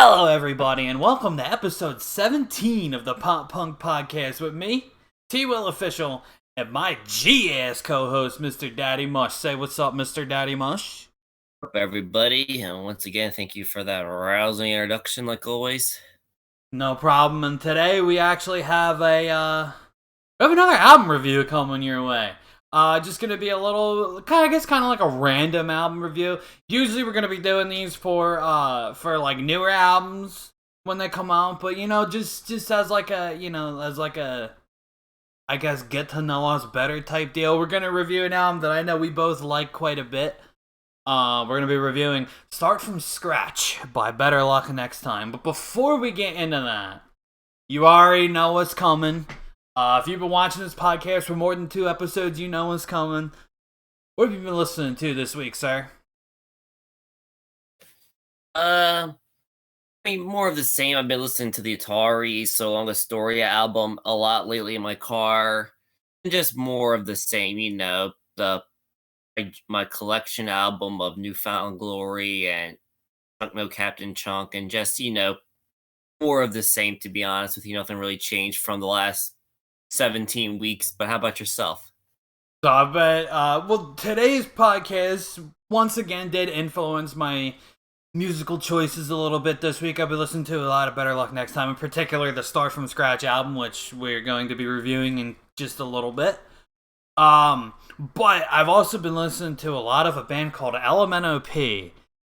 Hello, everybody, and welcome to episode 17 of the Pop Punk Podcast with me, T.Will Official, and my G-ass co-host, Mr. Daddy Mush. Say what's up, Mr. Daddy Mush. Up, everybody, and once again, thank you for that rousing introduction, like always. No problem, and today we actually have another album review coming your way. Just gonna be a little, kind of like a random album review. Usually we're gonna be doing these for like newer albums when they come out, but just as like a, I guess, get to know us better type deal. We're gonna review an album that I know we both like quite a bit. We're gonna be reviewing "Start from Scratch" by Better Luck Next Time. But before we get into that, you already know what's coming. If you've been watching this podcast for more than 2 episodes, you know what's coming. What have you been listening to this week, sir? I mean, more of the same. I've been listening to the Atari So Long Astoria album a lot lately in my car. And just more of the same, my collection album of Newfound Glory and Chunk No Captain Chunk, and just, more of the same, to be honest with you. Nothing really changed from the last 17 weeks, but how about yourself? So I bet, today's podcast once again did influence my musical choices a little bit this week. I've been listening to a lot of Better Luck Next Time, in particular the Start From Scratch album, which we're going to be reviewing in just a little bit. But I've also been listening to a lot of a band called LMNOP,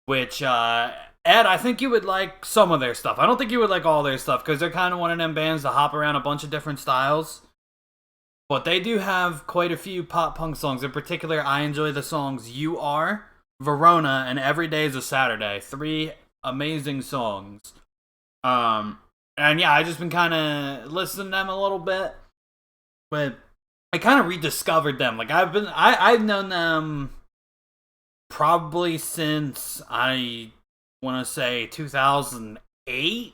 which, Ed, I think you would like some of their stuff. I don't think you would like all their stuff, because they're kind of one of them bands that hop around a bunch of different styles. But they do have quite a few pop punk songs. In particular, I enjoy the songs You Are, Verona, and Every Day is a Saturday. 3 amazing songs. And yeah, I just been kind of listening to them a little bit. But I kind of rediscovered them. Like, I've known them probably since, I want to say, 2008.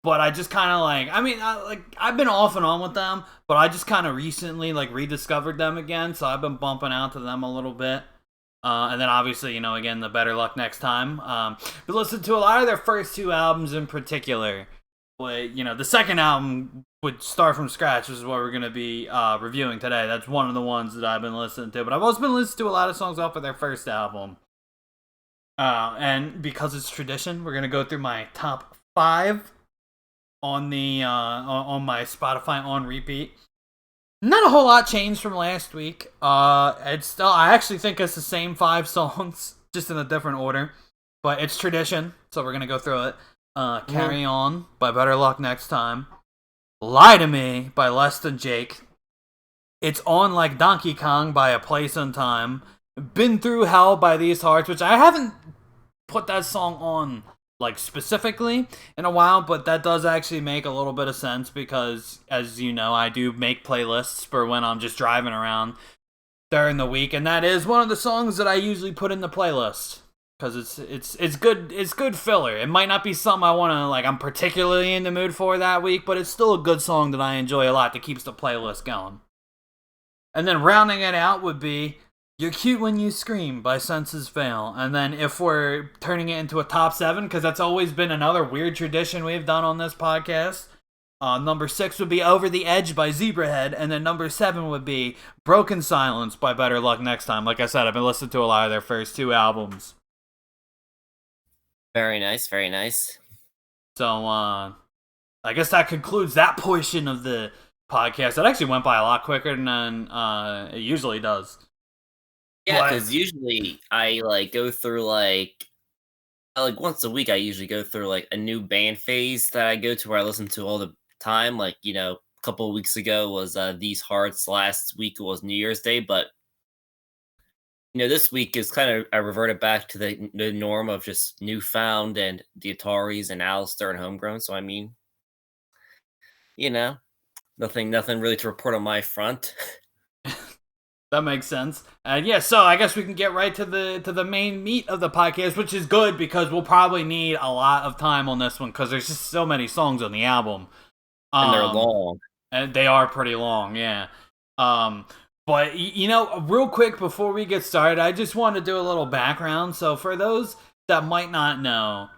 But I just kind of I've been off and on with them, but I just kind of recently rediscovered them again, so I've been bumping out to them a little bit. And then obviously, again, the Better Luck Next Time. But listened to a lot of their first 2 albums in particular. But, the second album would Start From Scratch, which is what we're going to be reviewing today. That's one of the ones that I've been listening to. But I've also been listening to a lot of songs off of their first album. And because it's tradition, we're going to go through my top 5 on the on my Spotify on repeat. Not a whole lot changed from last week. It's still, I actually think it's the same 5 songs, just in a different order. But it's tradition, so we're gonna go through it. Carry On by Better Luck Next Time. Lie to Me by Less Than Jake. It's On Like Donkey Kong by A Place and Time. Been Through Hell by These Hearts, which I haven't put that song on specifically in a while, but that does actually make a little bit of sense because, as you know, I do make playlists for when I'm just driving around during the week, and that is one of the songs that I usually put in the playlist because it's good filler. It might not be something I want to I'm particularly in the mood for that week, but it's still a good song that I enjoy a lot that keeps the playlist going. And then rounding it out would be You're Cute When You Scream by Senses Fail. And then if we're turning it into a top 7, because that's always been another weird tradition we've done on this podcast, number 6 would be Over the Edge by Zebrahead. And then number 7 would be Broken Silence by Better Luck Next Time. Like I said, I've been listening to a lot of their first 2 albums. Very nice, very nice. So, I guess that concludes that portion of the podcast. That actually went by a lot quicker than it usually does. Yeah, because usually I go through once a week. I usually go through a new band phase that I go to where I listen to all the time. A couple of weeks ago was These Hearts. Last week was New Year's Day, but this week is kind of I reverted back to the norm of just Newfound and the Ataris and Alistair and Homegrown. So I mean, nothing really to report on my front. That makes sense. Yeah, so I guess we can get right to the main meat of the podcast, which is good because we'll probably need a lot of time on this one because there's just so many songs on the album. And they're long. And they are pretty long, yeah. But, real quick before we get started, I just want to do a little background. So for those that might not know,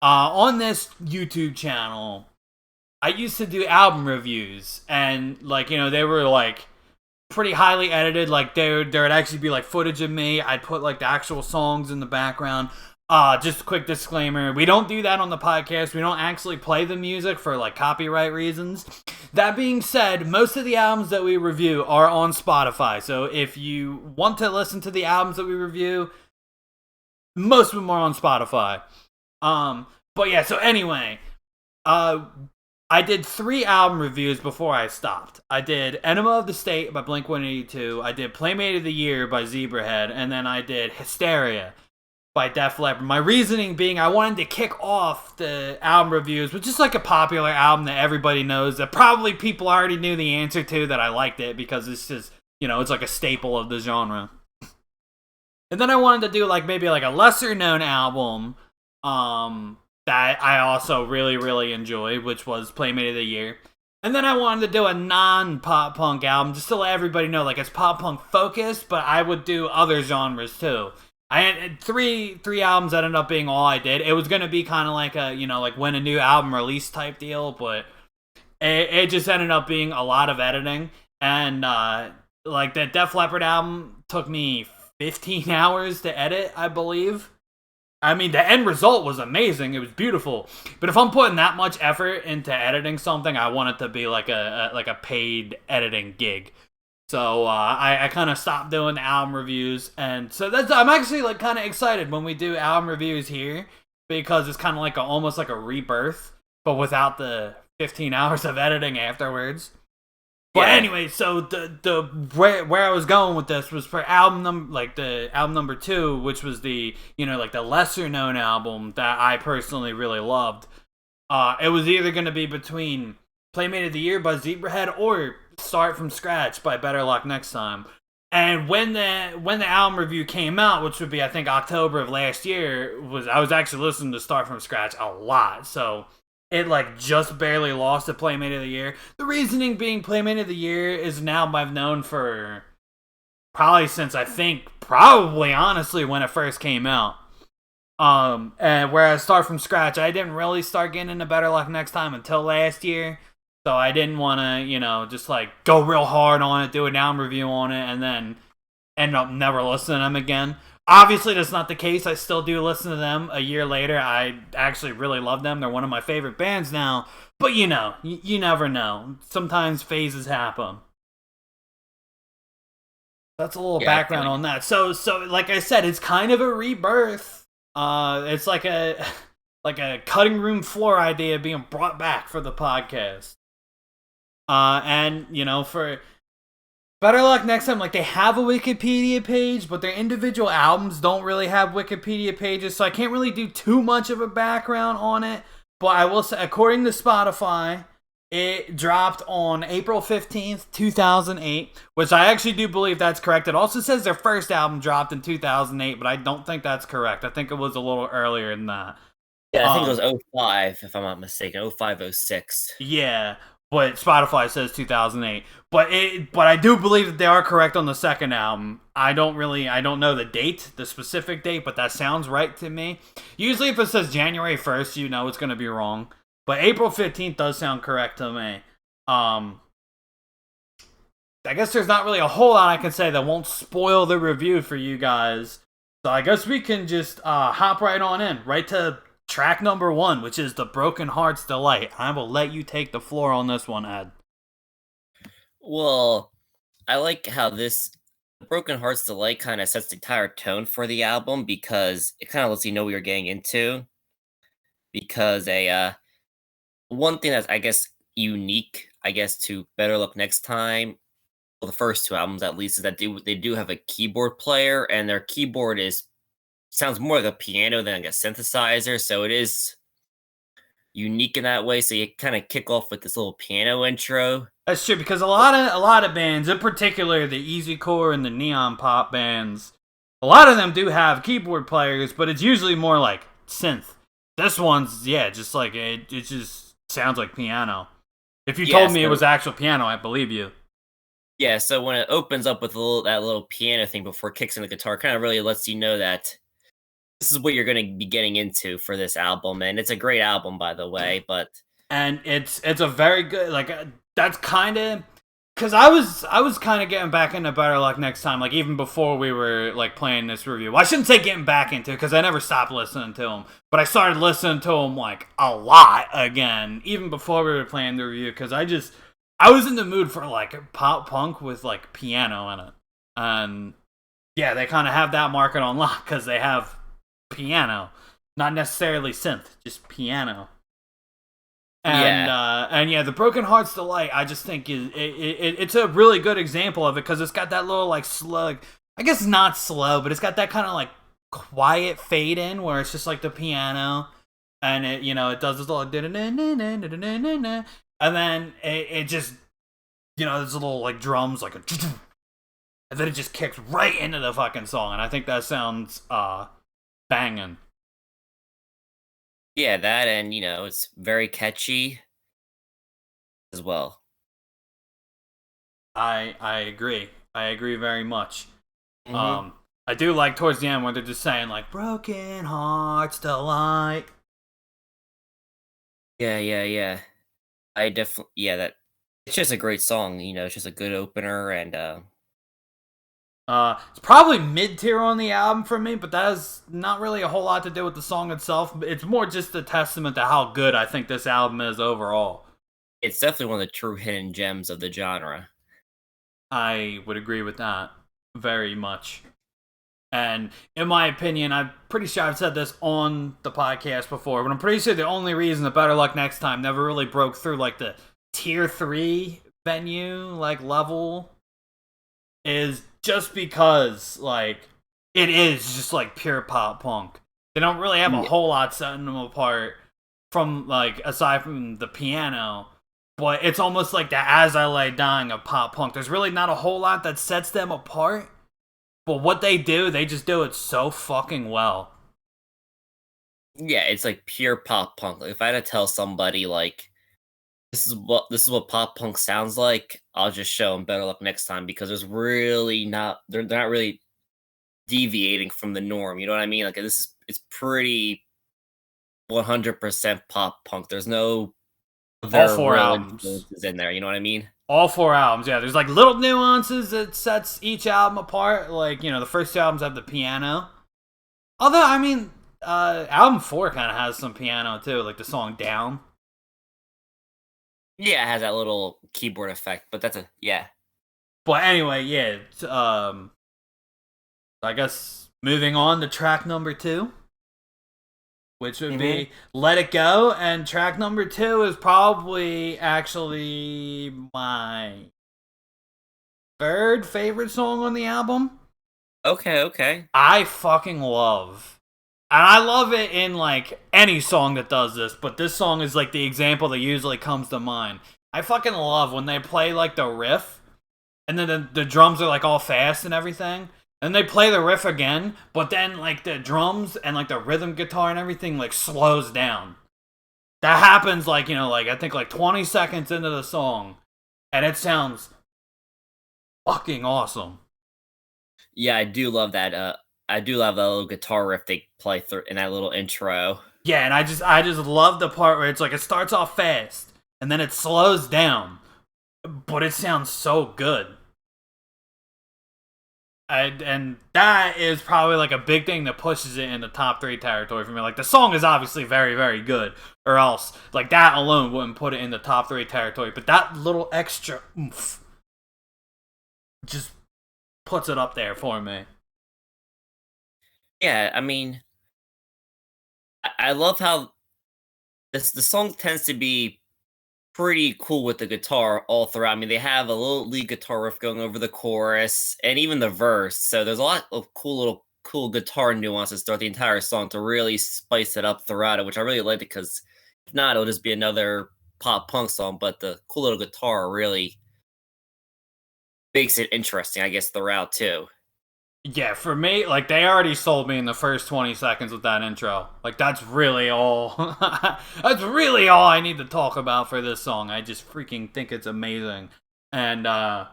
On this YouTube channel, I used to do album reviews, and like they were like pretty highly edited. Like there would actually be like footage of me. I'd put like the actual songs in the background. Just a quick disclaimer: we don't do that on the podcast. We don't actually play the music for like copyright reasons. That being said, most of the albums that we review are on Spotify. So if you want to listen to the albums that we review, most of them are on Spotify. But yeah. So anyway, I did 3 album reviews before I stopped. I did Enema of the State by Blink-182. I did Playmate of the Year by Zebrahead, and then I did Hysteria by Def Leppard. My reasoning being I wanted to kick off the album reviews with just like a popular album that everybody knows, that probably people already knew the answer to, that I liked it because it's just, it's like a staple of the genre. And then I wanted to do like maybe like a lesser known album that I also really, really enjoyed, which was Playmate of the Year. And then I wanted to do a non-pop punk album just to let everybody know like it's pop punk focused, but I would do other genres too. I had three albums that ended up being all I did. It was going to be kind of like a, like when a new album release type deal, but it just ended up being a lot of editing. And like the Def Leppard album took me 15 hours to edit, I believe. I mean, the end result was amazing. It was beautiful. But if I'm putting that much effort into editing something, I want it to be like a paid editing gig. So I kind of stopped doing the album reviews, and so I'm actually like kind of excited when we do album reviews here, because it's kind of like almost like a rebirth, but without the 15 hours of editing afterwards. But anyway, so the where I was going with this was for the album number 2, which was the like the lesser known album that I personally really loved. It was either going to be between Playmate of the Year by Zebrahead or Start from Scratch by Better Luck Next Time. And when the album review came out, which would be I think October of last year, I was actually listening to Start from Scratch a lot. So it like just barely lost to Playmate of the Year. The reasoning being Playmate of the Year is an album I've known for probably since honestly when it first came out. And whereas Start from Scratch, I didn't really start getting into Better Luck Next Time until last year. So I didn't want to, just like go real hard on it, do an album review on it, and then end up never listening to them again. Obviously, that's not the case. I still do listen to them a year later. I actually really love them. They're one of my favorite bands now. But you never know. Sometimes phases happen. That's a little background on that. So like I said, it's kind of a rebirth. It's like a cutting room floor idea being brought back for the podcast. And for Better Luck Next Time, like they have a Wikipedia page, but their individual albums don't really have Wikipedia pages, so I can't really do too much of a background on it. But I will say, according to Spotify, it dropped on April 15th, 2008, which I actually do believe that's correct. It also says their first album dropped in 2008, but I don't think that's correct. I think it was a little earlier than that. Yeah, I think it was 05, if I'm not mistaken. 05, 06. Yeah. But Spotify says 2008. But I do believe that they are correct on the second album. I don't know the specific date, but that sounds right to me. Usually if it says January 1st, it's going to be wrong. But April 15th does sound correct to me. I guess there's not really a whole lot I can say that won't spoil the review for you guys. So I guess we can just hop right on in, right to track number 1, which is The Broken Heart's Delight. I will let you take the floor on this one, Ed. Well, I like how this Broken Heart's Delight kind of sets the entire tone for the album, because it kind of lets you know what you're getting into. Because one thing that's, I guess, unique, to Better Luck Next Time, well, the first 2 albums at least, is that they do have a keyboard player, and their keyboard sounds more like a piano than like a synthesizer, so it is unique in that way. So you kind of kick off with this little piano intro. That's true, because a lot of bands, in particular the easycore and the neon pop bands, a lot of them do have keyboard players, but it's usually more like synth. This one's just like it just sounds like piano. If you told me it was actual piano, I believe you. Yeah, so when it opens up with that little piano thing before it kicks in the guitar, kind of really lets you know that this is what you're going to be getting into for this album, and it's a great album, by the way. But and it's a very good that's kind of because I was kind of getting back into Better Luck Next Time, like even before we were like playing this review. Well, I shouldn't say getting back into because I never stopped listening to him, but I started listening to him like a lot again, even before we were playing the review because I was in the mood for like pop punk with like piano in it, and yeah, they kind of have that market on lock because they have piano, not necessarily synth, just piano. And yeah, the Broken Hearts Delight, I just think it's a really good example of it because it's got that little like slow, I guess not slow, but it's got that kind of like quiet fade in where it's just like the piano, and it does this little and then it just there's little like drums like a and then it just kicks right into the fucking song, and I think that sounds banging. yeah, that and it's very catchy as well. I agree. I agree very much. Hmm. I do like towards the end where they're just saying like "Broken Hearts Delight." Yeah, yeah, yeah. I definitely that it's just a great song. It's just a good opener, and It's probably mid tier on the album for me, but that has not really a whole lot to do with the song itself. It's more just a testament to how good I think this album is overall. it's definitely one of the true hidden gems of the genre. I would agree with that very much. And in my opinion, I'm pretty sure I've said this on the podcast before, but I'm pretty sure the only reason the Better Luck Next Time never really broke through like the tier 3 venue like level is just because like it is just like pure pop punk. They don't really have a Yeah, whole lot setting them apart from like aside from the piano, but it's almost like the As I Lay Dying of pop punk. There's really not a whole lot that sets them apart, but what they do, they just do it so fucking well. yeah, it's like pure pop punk. Like, if I had to tell somebody like this is what pop punk sounds like, I'll just show them Better Luck Next Time because they're not really deviating from the norm. You know what I mean? Like it's pretty 100% pop punk. There's no All other four real albums. influences in there. You know what I mean? All four albums, yeah. There's like little nuances that sets each album apart. Like, the first two albums have the piano. Although, I mean, album 4 kind of has some piano too, like the song Down. Yeah, it has that little keyboard effect, but that's a yeah. But anyway, yeah. I guess moving on to track number 2, which would Hmm. be Let It Go. And track number 2 is probably actually my third favorite song on the album. Okay, okay. I fucking love. And I love it in like any song that does this, but this song is like the example that usually comes to mind. I fucking love when they play like the riff and then the drums are like all fast and everything. And they play the riff again, but then like the drums and like the rhythm guitar and everything like slows down. That happens like, like I think like 20 seconds into the song and it sounds fucking awesome. Yeah, I do love that. I do love that little guitar riff they play through in that little intro. Yeah, and I just love the part where it's like it starts off fast and then it slows down, but it sounds so good. And that is probably like a big thing that pushes it in the top 3 territory for me. Like the song is obviously very very good, or else like that alone wouldn't put it in the top 3 territory. But that little extra oomph just puts it up there for me. Yeah, I mean, I love how the song tends to be pretty cool with the guitar all throughout. I mean, they have a little lead guitar riff going over the chorus and even the verse. So there's a lot of cool guitar nuances throughout the entire song to really spice it up throughout it, which I really like because if not, it'll just be another pop punk song. But the cool little guitar really makes it interesting, I guess, throughout too. Yeah, for me, like they already sold me in the first 20 seconds with that intro. Like that's really all that's really all I need to talk about for this song. I just freaking think it's amazing. And yeah,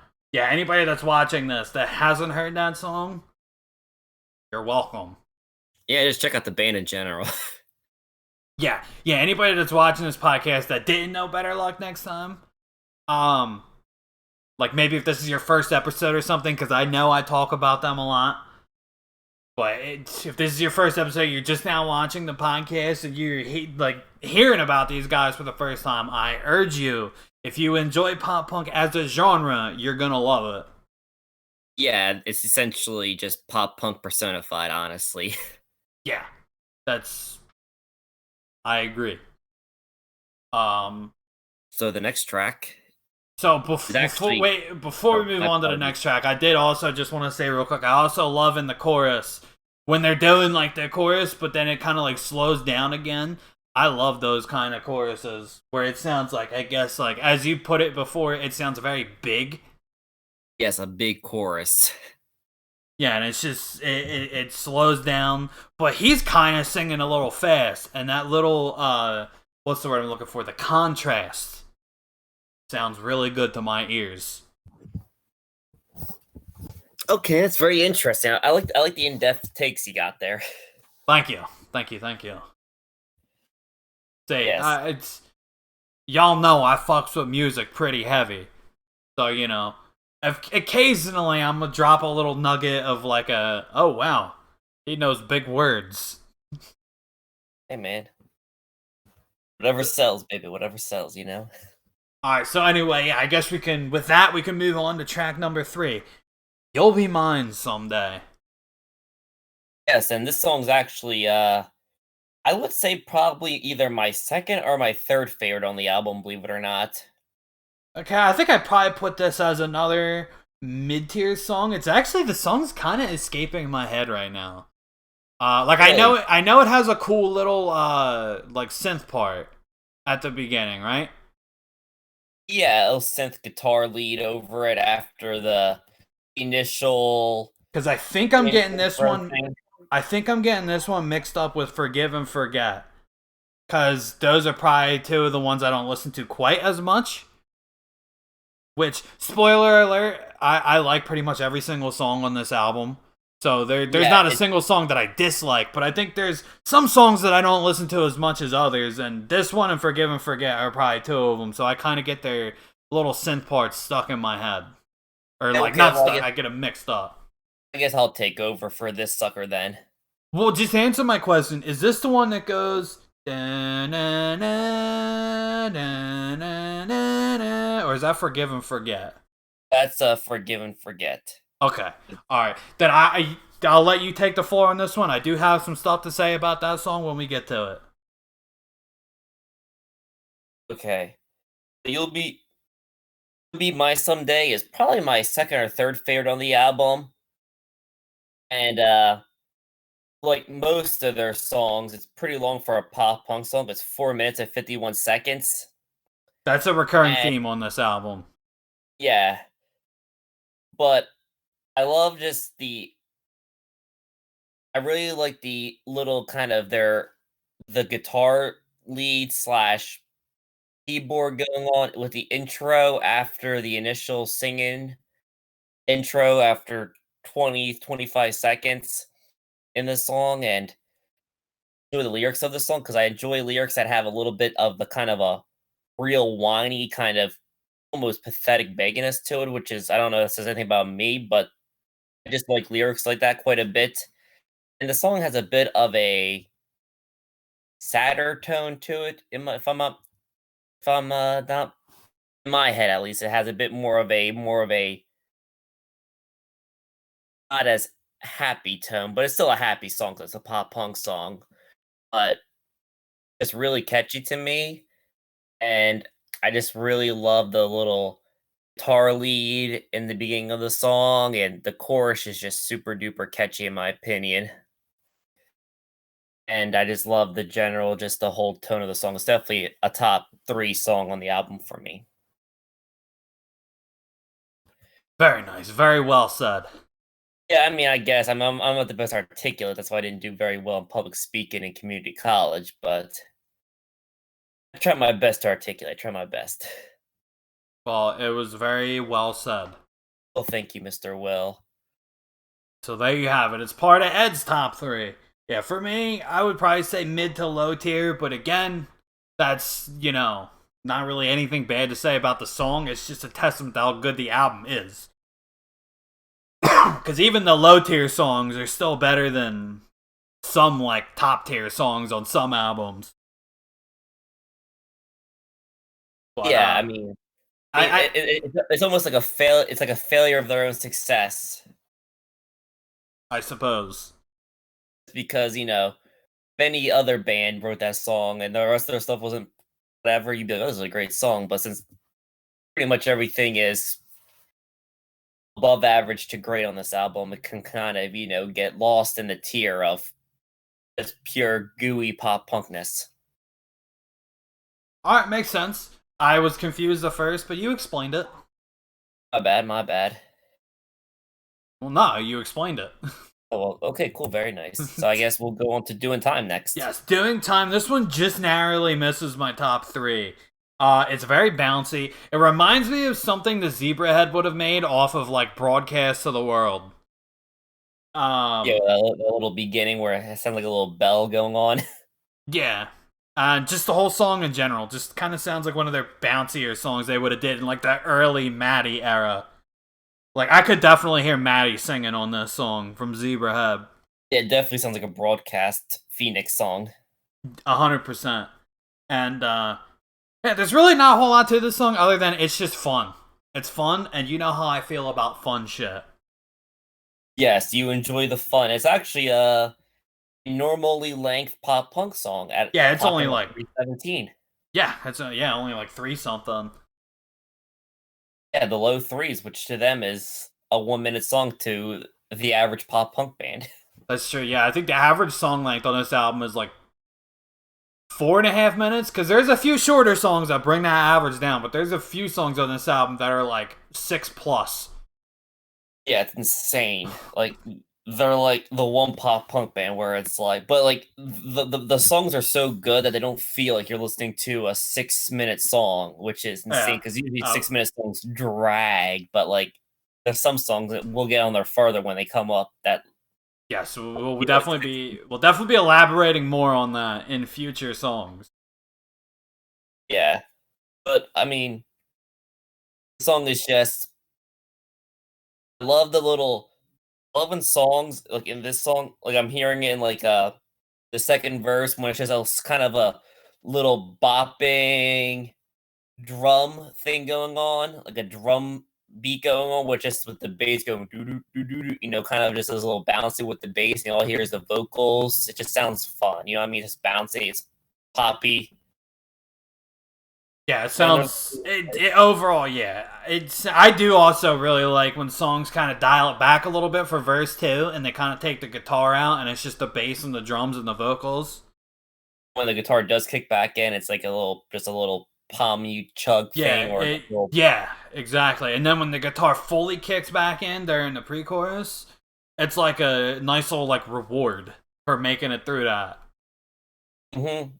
anybody that's watching this that hasn't heard that song, you're welcome. Yeah, just check out the band in general. Yeah, yeah. Anybody that's watching this podcast that didn't know Better Luck Next Time, um, like maybe if this is your first episode or something, because I know I talk about them a lot. But if this is your first episode, you're just now watching the podcast and you're like hearing about these guys for the first time. I urge you, if you enjoy pop punk as a genre, you're gonna love it. Yeah, it's essentially just pop punk personified, honestly. Yeah, that's I agree. Um, So the next track so is actually before we oh, move my on to the apologies. next track, I did also just want to say real quick. I also love in the chorus when they're doing like the chorus, but then it kind of like slows down again. I love those kind of choruses where it sounds like, I guess, like as you put it before, it sounds very big. Yes, a big chorus. Yeah, and it's just it slows down, but he's kind of singing a little fast, and that little what's the word I'm looking for? The contrast sounds really good to my ears. Okay, that's very interesting. I like the in-depth takes you got there. Thank you, thank you, thank you. Say, Yes. it's y'all know I fucks with music pretty heavy, so you know, occasionally I'm gonna drop a little nugget of like a oh wow, he knows big words. Hey man. Whatever sells, baby. Whatever sells, you know? All right, so anyway, yeah, I guess we can with that we can move on to track number 3. You'll be mine someday. Yes, and this song's actually I would say probably either my second or my third favorite on the album, believe it or not. Okay, I think I'd probably put this as another mid-tier song. It's actually the song's kind of escaping my head right now. Like Really? I know it has a cool little like synth part at the beginning, right? Yeah, a synth guitar lead over it after the initial Because I think I'm getting this intro one. thing. I think I'm getting this one mixed up with Forgive and Forget. Because those are probably two of the ones I don't listen to quite as much. Which, spoiler alert, I like pretty much every single song on this album. So there's Yeah, not a single song that I dislike, but I think there's some songs that I don't listen to as much as others, and this one and Forgive and Forget are probably two of them. So I kind of get their little synth parts stuck in my head, or like okay, not well stuck. I get them mixed up. I guess I'll take over for this sucker then. Well, just answer my question: is this the one that goes da-na-na-na-na-na-na, or is that Forgive and Forget? That's Forgive and Forget. Okay. All right. Then I'll let you take the floor on this one. I do have some stuff to say about that song when we get to it. Okay. You'll be My Someday is probably my second or third favorite on the album. And like most of their songs, it's pretty long for a pop punk song. It's 4 minutes and 51 seconds. That's a recurring And theme on this album. yeah, but I love just I really like the little kind of the guitar lead slash keyboard going on with the intro after the initial singing intro after 20-25 seconds in the song, and enjoy the lyrics of the song because I enjoy lyrics that have a little bit of the kind of a real whiny kind of almost pathetic begginess to it, which is I don't know if it says anything about me, but I just like lyrics like that quite a bit. And the song has a bit of a sadder tone to it. If I'm not in my head at least, it has a bit more of a not as happy tone, but it's still a happy song 'cause it's a pop punk song. But it's really catchy to me, and I just really love the little guitar lead in the beginning of the song, and the chorus is just super duper catchy in my opinion. And I just love just the whole tone of the song. It's definitely a top 3 song on the album for me. Very nice. Very well said. Yeah, I mean, I guess I'm not the best articulate. That's why I didn't do very well in public speaking in community college, but I try my best to articulate. Try my best. Well, it was very well said. Well, thank you, Mr. Will. So there you have it. It's part of Ed's top 3. Yeah, for me, I would probably say mid to low tier, but again, that's, not really anything bad to say about the song. It's just a testament to how good the album is. Because even the low tier songs are still better than some, like, top tier songs on some albums. But, Yeah, I mean, I it's almost like a fail. It's like a failure of their own success I suppose. because if any other band wrote that song and the rest of their stuff wasn't whatever, you'd be like, "Oh, this is a great song." But since pretty much everything is above average to great on this album, it can kind of get lost in the tier of just pure gooey pop punkness. Alright, makes sense. I was confused at first, but you explained it. My bad, my bad. Well, no, you explained it. Oh, well, okay, cool, very nice. So I guess we'll go on to Doing Time next. Yes, Doing Time. This one just narrowly misses my top three. It's very bouncy. It reminds me of something the Zebrahead would have made off of like Broadcast to the World. Yeah, that little beginning where it sounds like a little bell going on. Yeah. Just the whole song in general just kind of sounds like one of their bouncier songs they would have did in like that early Maddie era. Like I could definitely hear Maddie singing on this song from Zebrahead. It definitely sounds like a Broadcast Phoenix song. 100%. And yeah, there's really not a whole lot to this song other than it's just fun. It's fun, and you know how I feel about fun shit. Yes, you enjoy the fun. It's actually a normally length pop punk song at Yeah, it's only clocking like 3:17. yeah, only like three something. Yeah, the low threes, which to them is a 1 minute song to the average pop punk band. That's true. Yeah, I think the average song length on this album is like 4.5 minutes. Because there's a few shorter songs that bring that average down, but there's a few songs on this album that are like 6+. Yeah, it's insane. Like they're like the one pop punk band where it's like, but like the songs are so good that they don't feel like you're listening to a 6 minute song, which is insane Yeah. because usually Oh, 6 minute songs drag, but like there's some songs that we'll get on there further when they come up that yes, feel like we'll definitely be elaborating more on that in future songs. yeah. But I mean, the song is just I love the little loving songs like in this song, like I'm hearing it in like the second verse when it's just kind of a little bopping drum thing going on, like a drum beat going on, with the bass going doo doo doo doo doo, kind of just a little bouncy with the bass, and all I hear is the vocals. It just sounds fun, you know what I mean? It's bouncy, it's poppy. Yeah, it And then sounds overall. Yeah, it's. I do also really like when songs kind of dial it back a little bit for verse two, and they kind of take the guitar out, and it's just the bass and the drums and the vocals. when the guitar does kick back in, it's like just a little palm you chug Yeah, thing, or a little, yeah, exactly. And then when the guitar fully kicks back in during the pre-chorus, it's like a nice little like reward for making it through that. mhm.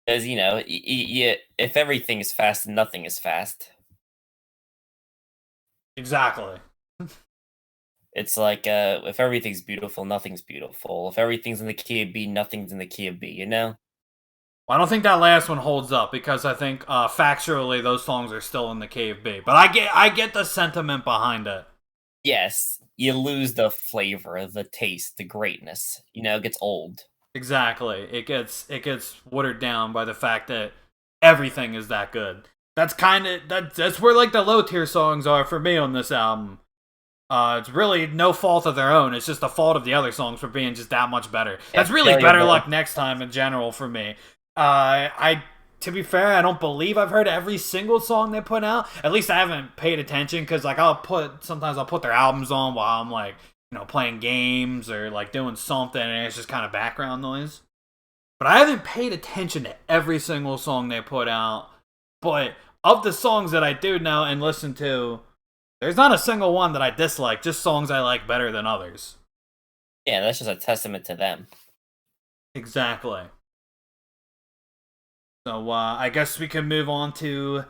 Because if everything is fast, nothing is fast. Exactly. It's like if everything's beautiful, nothing's beautiful. If everything's in the key of B, nothing's in the key of B. You know? Well, I don't think that last one holds up because I think factually those songs are still in the key of B. But I get the sentiment behind it. Yes, you lose the flavor, the taste, the greatness. It gets old. Exactly. It gets watered down by the fact that everything is that good. That's where like the low tier songs are for me on this album. It's really no fault of their own. It's just the fault of the other songs for being just that much better. Yeah, That's really failure better mode. luck next time in general for me. I to be fair, I don't believe I've heard every single song they put out. At least I haven't paid attention because like sometimes I'll put their albums on while I'm like playing games or like doing something, and it's just kind of background noise. But I haven't paid attention to every single song they put out. But of the songs that I do know and listen to, there's not a single one that I dislike, just songs I like better than others. Yeah, that's just a testament to them. Exactly. So I guess we can move on to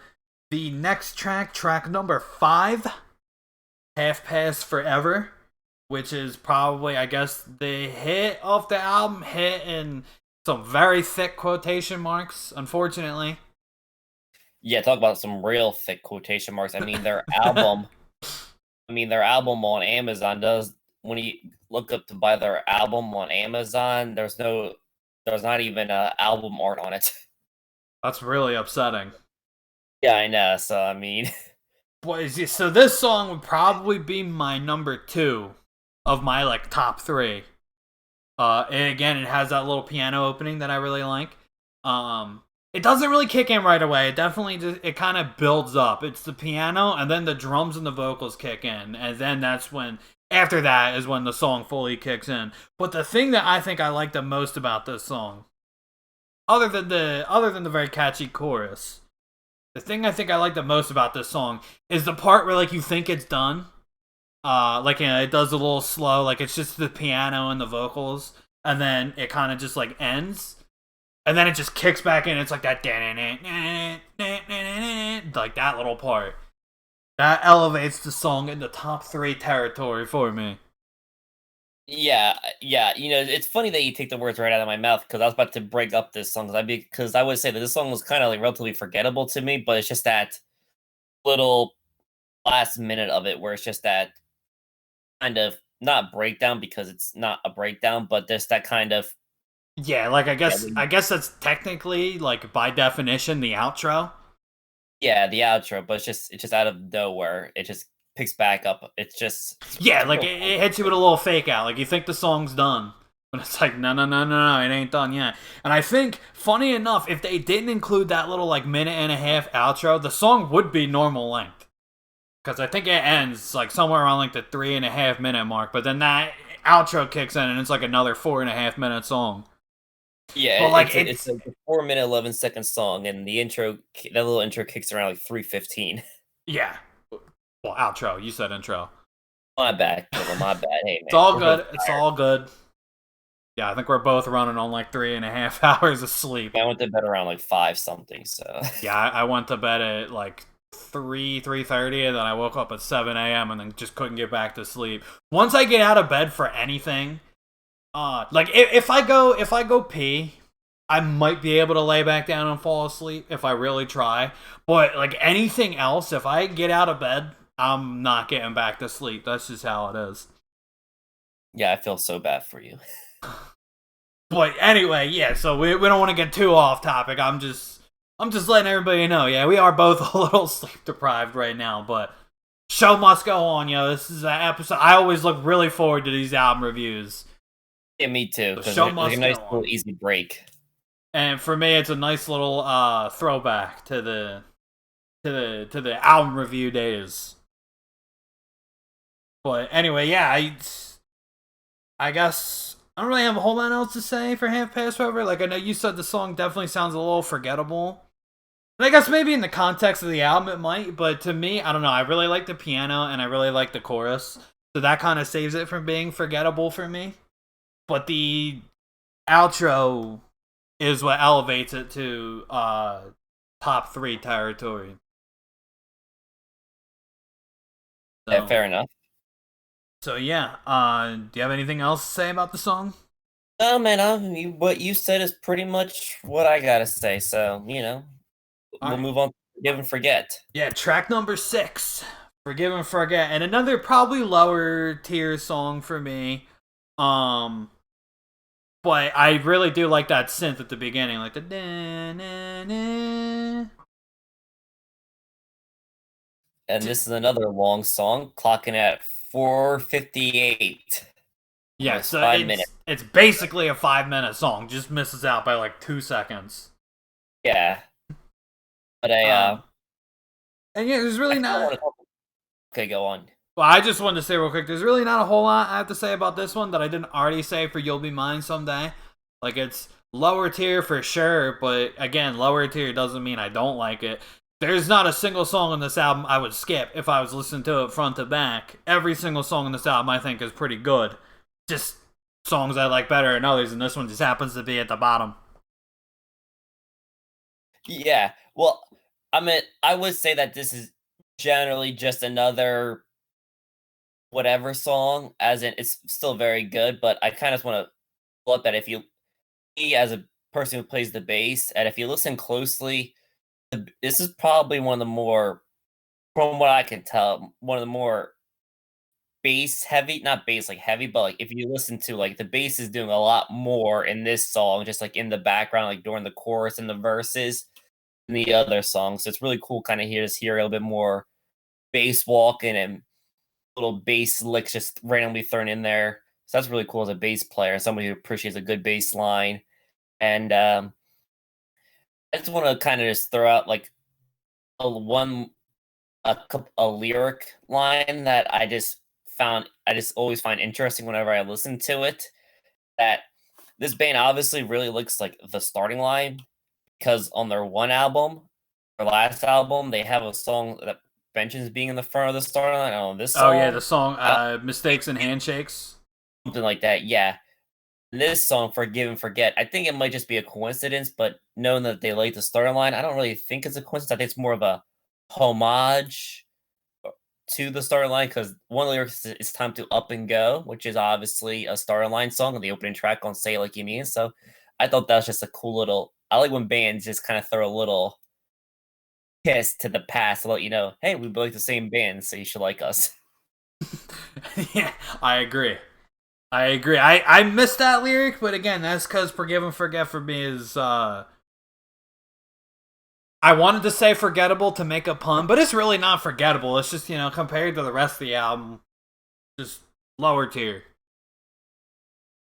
the next track number 5, Half Past Forever. which is probably, I guess, the hit of the album, hit in some very thick quotation marks, unfortunately. Yeah, talk about some real thick quotation marks. I mean, their album on Amazon does when you look up to buy their album on Amazon, there's not even a album art on it. That's really upsetting. Yeah, I know. So I mean, Boys, so this song would probably be my number two of my like top three. And again, it has that little piano opening that I really like. It doesn't really kick in right away. It definitely just it kind of builds up. It's the piano, and then the drums and the vocals kick in, and then that's when after that is when the song fully kicks in. But the thing that I think I like the most about this song, other than the very catchy chorus, the thing I think I like the most about this song is the part where like you think it's done, like it does a little slow, like it's just the piano and the vocals, and then it kind of just like ends, and then it just kicks back in. It's like that, like that little part that elevates the song in the top three territory for me. yeah, yeah. It's funny that you take the words right out of my mouth because I was about to break up this song because I would say that this song was kind of like relatively forgettable to me, but it's just that little last minute of it where it's just that kind of not breakdown because it's not a breakdown, but just that kind of Yeah, like I yeah, guess I guess that's technically like by definition the outro. yeah, the outro, but it's just out of nowhere. It just picks back up. It's Yeah, a like real it hits you with a little fake out. Like you think the song's done, but it's like no, no, no, no, no, it ain't done yet. And I think, funny enough, if they didn't include that little like minute and a half outro, the song would be normal length. Because I think it ends like somewhere around like the 3.5 minute mark. But then that outro kicks in and it's like another 4.5 minute song. yeah. But like It's it's a 4 minute 11-second song, and that little intro kicks around like 3:15. yeah. Well, outro. You said intro. My bad, Killer. My bad. Hey It's man, all we're both good. It's all good. Yeah, I think we're both running on like 3.5 hours of sleep. I went to bed around like 5 something. So Yeah, I went to bed at like 3:30, and then I woke up at 7 a.m. and then just couldn't get back to sleep. Once I get out of bed for anything, like if I go pee, I might be able to lay back down and fall asleep if I really try. But like anything else, if I get out of bed, I'm not getting back to sleep. That's just how it is. yeah, I feel so bad for you. But anyway, yeah. So we don't want to get too off topic. I'm just letting everybody know. Yeah, we are both a little sleep deprived right now, but show must go on, yo. This is an episode. I always look really forward to these album reviews. Yeah, me too. The Because show it's like a must go nice little on. easy break. And for me, it's a nice little throwback to the album review days. But anyway, yeah, I guess I don't really have a whole lot else to say for Half Past Forever. Like I know you said the song definitely sounds a little forgettable. And I guess maybe in the context of the album it might, but to me, I don't know. I really like the piano and I really like the chorus, so that kind of saves it from being forgettable for me. But the outro is what elevates it to top three territory. Yeah, So fair enough. so yeah. Do you have anything else to say about the song? No, man, what you said is pretty much what I gotta say. So All we'll right. move on. To Forgive and forget. Yeah, track number 6, "Forgive and Forget," and another probably lower tier song for me. Um, but I really do like that synth at the beginning, like the da, na, na. And this is another long song, clocking at 4:58, Yeah, almost so 5 minutes. it's basically a 5 minute song, just misses out by like 2 seconds. Yeah, but Um, and yeah, there's I really kind of want not. to talk. Okay, go on. Well, I just wanted to say real quick, there's really not a whole lot I have to say about this one that I didn't already say for "You'll Be Mine Someday." Like it's lower tier for sure, but again, lower tier doesn't mean I don't like it. There's not a single song on this album I would skip if I was listening to it front to back. Every single song on this album I think is pretty good. Just songs I like better than others, and this one just happens to be at the bottom. Yeah, well, I would say that this is generally just another whatever song, as in it's still very good, but I kind of want to look that if you me as a person who plays the bass, and if you listen closely, this is probably one of the more, from what I can tell, one of the more bass heavy, not bass like heavy, but like if you listen to like the bass is doing a lot more in this song, just like in the background, like during the chorus and the verses in the other songs. So it's really cool kind of hear a little bit more bass walking and little bass licks just randomly thrown in there. So that's really cool as a bass player, somebody who appreciates a good bass line. And I just want to kind of just throw out like a lyric line that I just always find interesting whenever I listen to it. That this band obviously really looks like the starting line because on their one album, their last album, they have a song that mentions being in the front of the starting line. On this Oh yeah, the song, song I don't "Mistakes and Handshakes." something like that. Yeah, this song, Forgive and Forget, I think it might just be a coincidence, but knowing that they like the starting line, I don't really think it's a coincidence. I think it's more of a homage to the starting line because one of the lyrics is "It's time to up and go," which is obviously a starting line song on the opening track on "Say It Like You Mean." So I thought that was just a cool little. I like when bands just kind of throw a little kiss to the past to let you know, hey, we like the same band, so you should like us. Yeah, I agree. I agree. I missed that lyric, but again, that's because "Forgive and Forget" for me is I wanted to say forgettable to make a pun, but it's really not forgettable. It's just, compared to the rest of the album, just lower tier.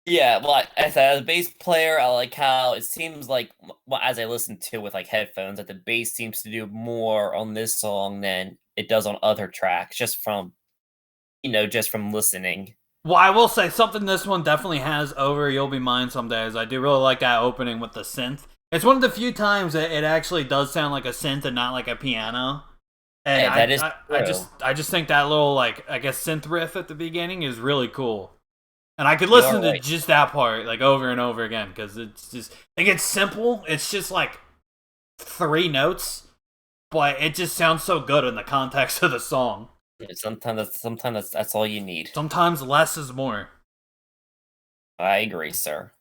Yeah, well, as a bass player, I like how it seems like, well, as I listen to with like headphones, that the bass seems to do more on this song than it does on other tracks, just from just from listening. Well, I will say something this one definitely has over "You'll Be Mine Someday" is I do really like that opening with the synth. It's one of the few times that it actually does sound like a synth and not like a piano. And Hey, that is just true. I just think that little like I guess synth riff at the beginning is really cool. And I could You are listen to right. just that part like over and over again because it's just like it's simple. It's just like three notes, but it just sounds so good in the context of the song. Sometimes that's all you need. Sometimes less is more. I agree, sir.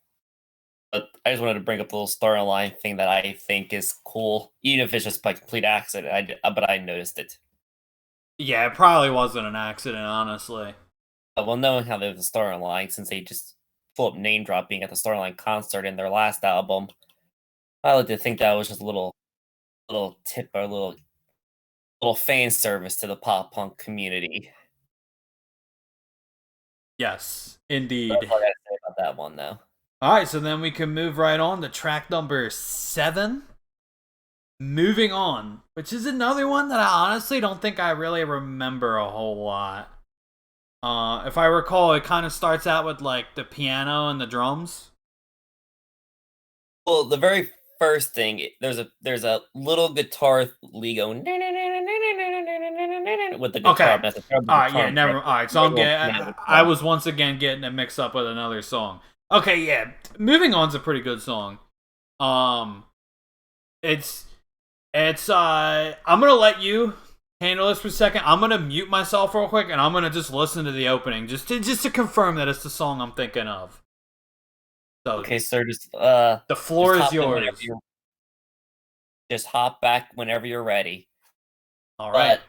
But I just wanted to bring up the little storyline thing that I think is cool, even if it's just by complete accident. But I noticed it. Yeah, it probably wasn't an accident, honestly. Well, knowing how there's a storyline, since they just full up name dropping at the storyline concert in their last album, I like to think that was just a little tip or little fan service to the pop punk community. Yes, That's indeed. all I gotta say about that one, though. All right, so then we can move right on to track number 7. Moving on, which is another one that I honestly don't think I really remember a whole lot. If I recall, it kind of starts out with like the piano and the drums. Well, the very first thing, there's a little guitar lead going with the Okay. guitar. That's the All right. guitar Yeah. I'm thinking. Never. All right. So Later on, piano I song. was once again getting it mixed up with another song. Okay. Yeah. Moving on's a pretty good song. Um. It's. It's. I'm gonna let you handle this for a second. I'm gonna mute myself real quick, and I'm gonna just listen to the opening, just to confirm that it's the song I'm thinking of. So Okay, sir, the just floor is hop in whenever yours. you're just hop back whenever you're ready. All right.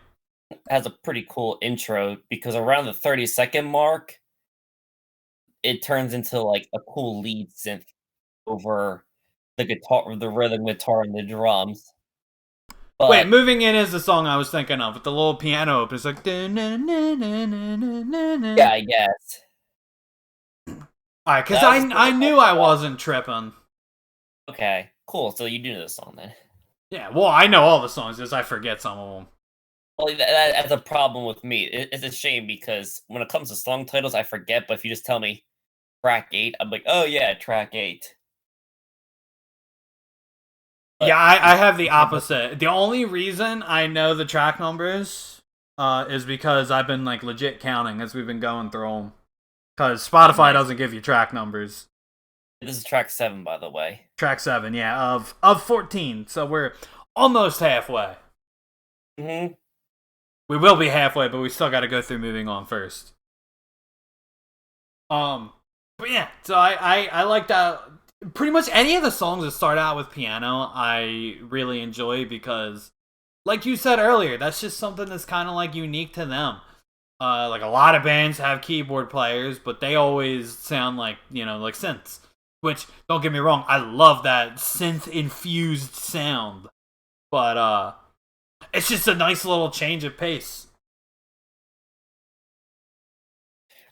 But it has a pretty cool intro because around the 30-second mark, it turns into like a cool lead synth over the guitar, the rhythm guitar, and the drums. Wait, But moving in is the song I was thinking of with the little piano open. It's like. yeah, I guess Alright, because that was just I knew I wasn't tripping. okay. Cool. So you do know this song then. Yeah, well, I know all the songs, just I forget some of them. Well, that's a problem with me. It's a shame because when it comes to song titles, I forget. But if you just tell me track 8, I'm like, oh yeah, track 8. Yeah, But I just have the opposite. The only reason I know the track numbers is because I've been like legit counting as we've been going through them. Because Spotify nice. doesn't give you track numbers. This is track 7, by the way. Track 7, yeah, of 14. So we're almost halfway. Hmm. We will be halfway, but we still got to go through moving on first. But yeah, so I like that. Pretty much any of the songs that start out with piano, I really enjoy because, like you said earlier, that's just something that's kind of like unique to them. Like a lot of bands have keyboard players, but they always sound like like synths. Which don't get me wrong, I love that synth infused sound, but it's just a nice little change of pace.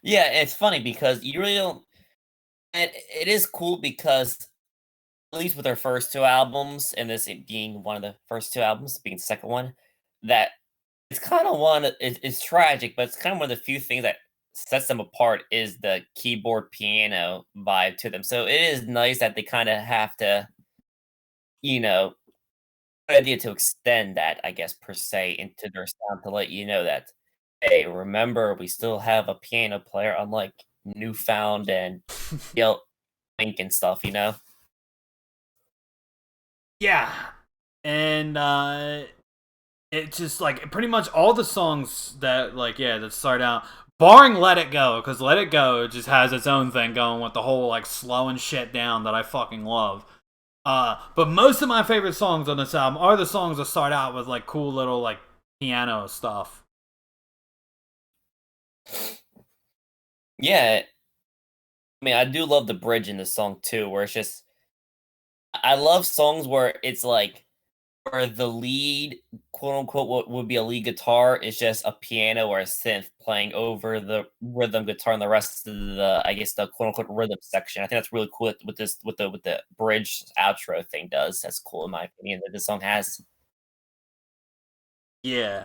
Yeah, it's funny because you really don't. And it is cool because at least with their first two albums, and this being one of the first two albums, being the second one, that it's kind of it's tragic, but it's kind of one of the few things that sets them apart is the keyboard piano vibe to them. So it is nice that they kind of have to, you know, idea to extend that, I guess, per se, into their sound to let you know that, hey, remember, we still have a piano player, unlike Newfound and Yelp Link and stuff, you know? Yeah, and it's just like pretty much all the songs that that start out, barring Let It Go, because Let It Go just has its own thing going with the whole like slowing shit down that I fucking love. But most of my favorite songs on this album are the songs that start out with like cool little like piano stuff. Yeah, I mean, I do love the bridge in the song too, where it's just I love songs where it's like where the lead, quote unquote, what would be a lead guitar is just a piano or a synth playing over the rhythm guitar, and the rest of the, I guess, the quote unquote rhythm section. I think that's really cool with this with the bridge outro thing does. That's cool in my opinion that this song has. Yeah.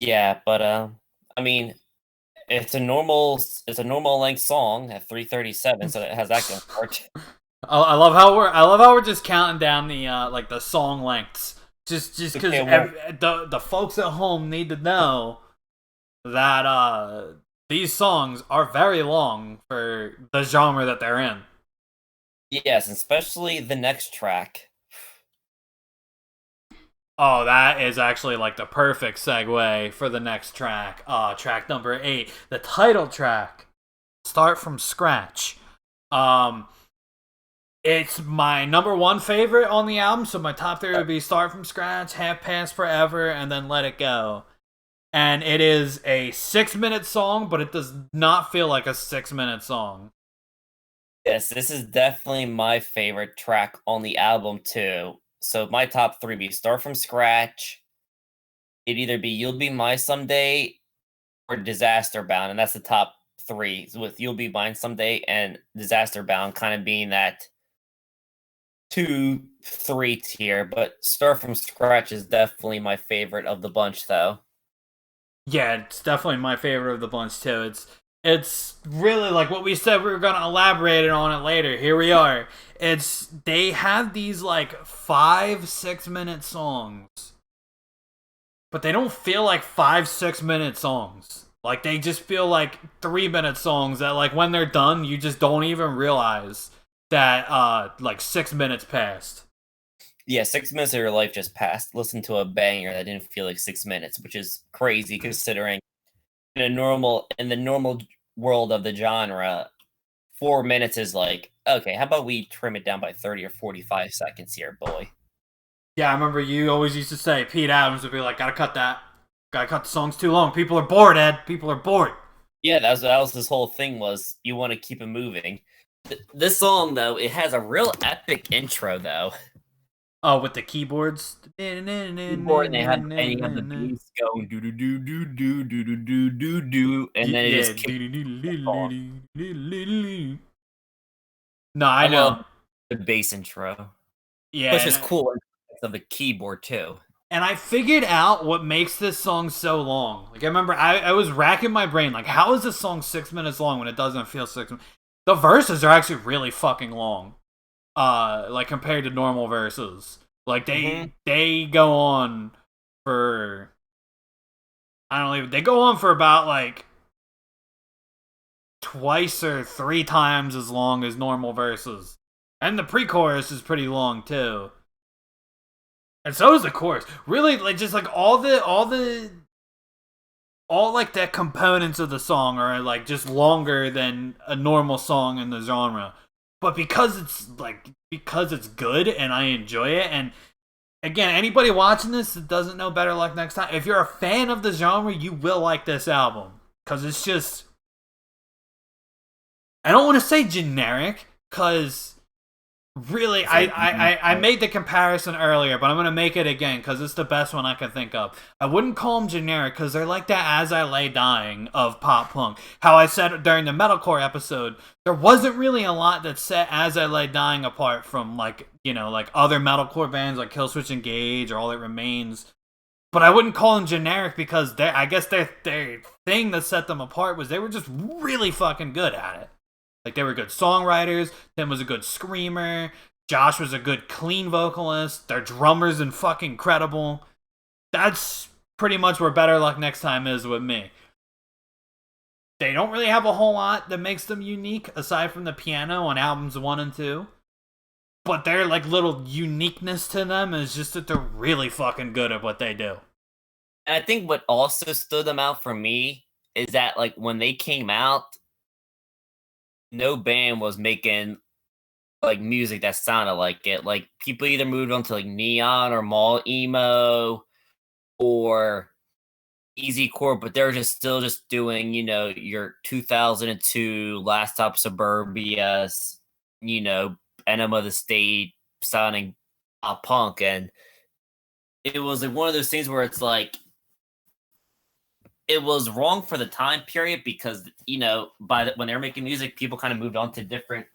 Yeah, but I mean, it's a normal length song at 3:37, so it has that going for it. I love how we're just counting down the like the song lengths. Just because Okay, well, the folks at home need to know that these songs are very long for the genre that they're in. yes, especially the next track. Oh, that is actually like the perfect segue for the next track. Track number 8, the title track. Start from Scratch. Um, it's my number one favorite on the album, so my top three would be Start from Scratch, Half Past Forever, and then Let It Go. And it is a 6-minute song, but it does not feel like a 6-minute song. Yes, this is definitely my favorite track on the album too. So my top three be Start from Scratch. It'd either be You'll Be My Someday or Disaster Bound, and that's the top three. With You'll Be Mine Someday and Disaster Bound kind of being that 2, 3 tier. But Start from Scratch is definitely my favorite of the bunch, though. Yeah, it's definitely my favorite of the bunch too. It's really like what we said we were gonna elaborate on it later. Here we are. They have these like 5-6 minute songs, but they don't feel like 5-6 minute songs. Like they just feel like 3-minute songs that like when they're done, you just don't even realize that like 6 minutes passed. Yeah, 6 minutes of your life just passed. Listen to a banger that didn't feel like 6 minutes, which is crazy considering in the normal world of the genre, 4 minutes is like, okay, how about we trim it down by 30 or 45 seconds here, boy? Yeah, I remember you always used to say Pete Adams would be like, "Gotta cut that. Gotta cut the songs too long. People are bored, Ed. People are bored." Yeah, that was his whole thing was you want to keep it moving. This song though, it has a real epic intro though. Oh, with the keyboards. Keyboard and you have the bass going do do do do do do do do do do, and then it Yeah. just kicks on. No, I I know. love the bass intro, Yeah, which is cool of the keyboard too. and I figured out what makes this song so long. Like I remember, I was racking my brain. Like, how is this song 6 minutes long when it doesn't feel 6 minutes? The verses are actually really fucking long. Like compared to normal verses. Like they go on for I don't even they go on for about like twice or 3 times as long as normal verses. And the pre-chorus is pretty long too. And so is the chorus. Really, like just like all like the components of the song are like just longer than a normal song in the genre. But because it's good and I enjoy it, and again, anybody watching this that doesn't know Better Luck Next Time, if you're a fan of the genre, you will like this album. Because it's just, I don't want to say generic, because really, I made the comparison earlier, but I'm going to make it again because it's the best one I can think of. I wouldn't call them generic because they're like that As I Lay Dying of pop punk. How I said during the metalcore episode, there wasn't really a lot that set As I Lay Dying apart from like, like other metalcore bands like Killswitch Engage or All That Remains. But I wouldn't call them generic because I guess their thing that set them apart was they were just really fucking good at it. Like, they were good songwriters. Tim was a good screamer. Josh was a good clean vocalist. Their drummer's fucking incredible. That's pretty much where Better Luck Next Time is with me. They don't really have a whole lot that makes them unique, aside from the piano on albums 1 and 2. But their, like, little uniqueness to them is just that they're really fucking good at what they do. And I think what also stood them out for me is that, like, when they came out, no band was making like music that sounded like it. Like, people either moved on to like neon or mall emo or easycore, but they're just still just doing, your 2002 Last Stop Suburbia, Enema of the State sounding pop punk. And it was like one of those things where it's like, it was wrong for the time period because, when they were making music, people kind of moved on to different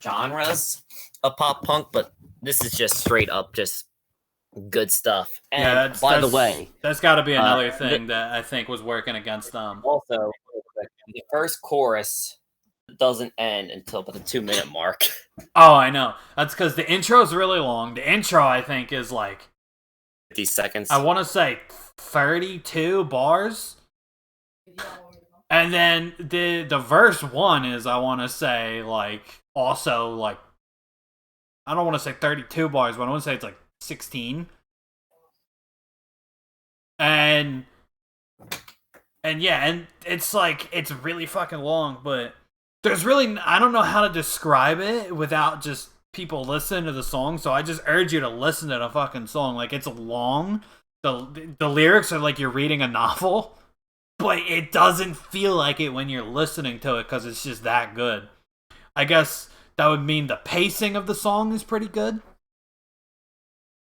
genres of pop punk, but this is just straight up just good stuff. And yeah, by the way, that's got to be another thing that I think was working against them. Also, the first chorus doesn't end until about the 2-minute mark. Oh, I know. That's because the intro is really long. The intro, I think, is like 50 seconds. I want to say 32 bars. And then the verse 1 is, I want to say, like, also, like, I don't want to say 32 bars, but I want to say it's like 16. And yeah, and it's like, it's really fucking long, but there's really, I don't know how to describe it without just people listening to the song, so I just urge you to listen to the fucking song. Like, it's long. The lyrics are like you're reading a novel, but it doesn't feel like it when you're listening to it because it's just that good. I guess that would mean the pacing of the song is pretty good.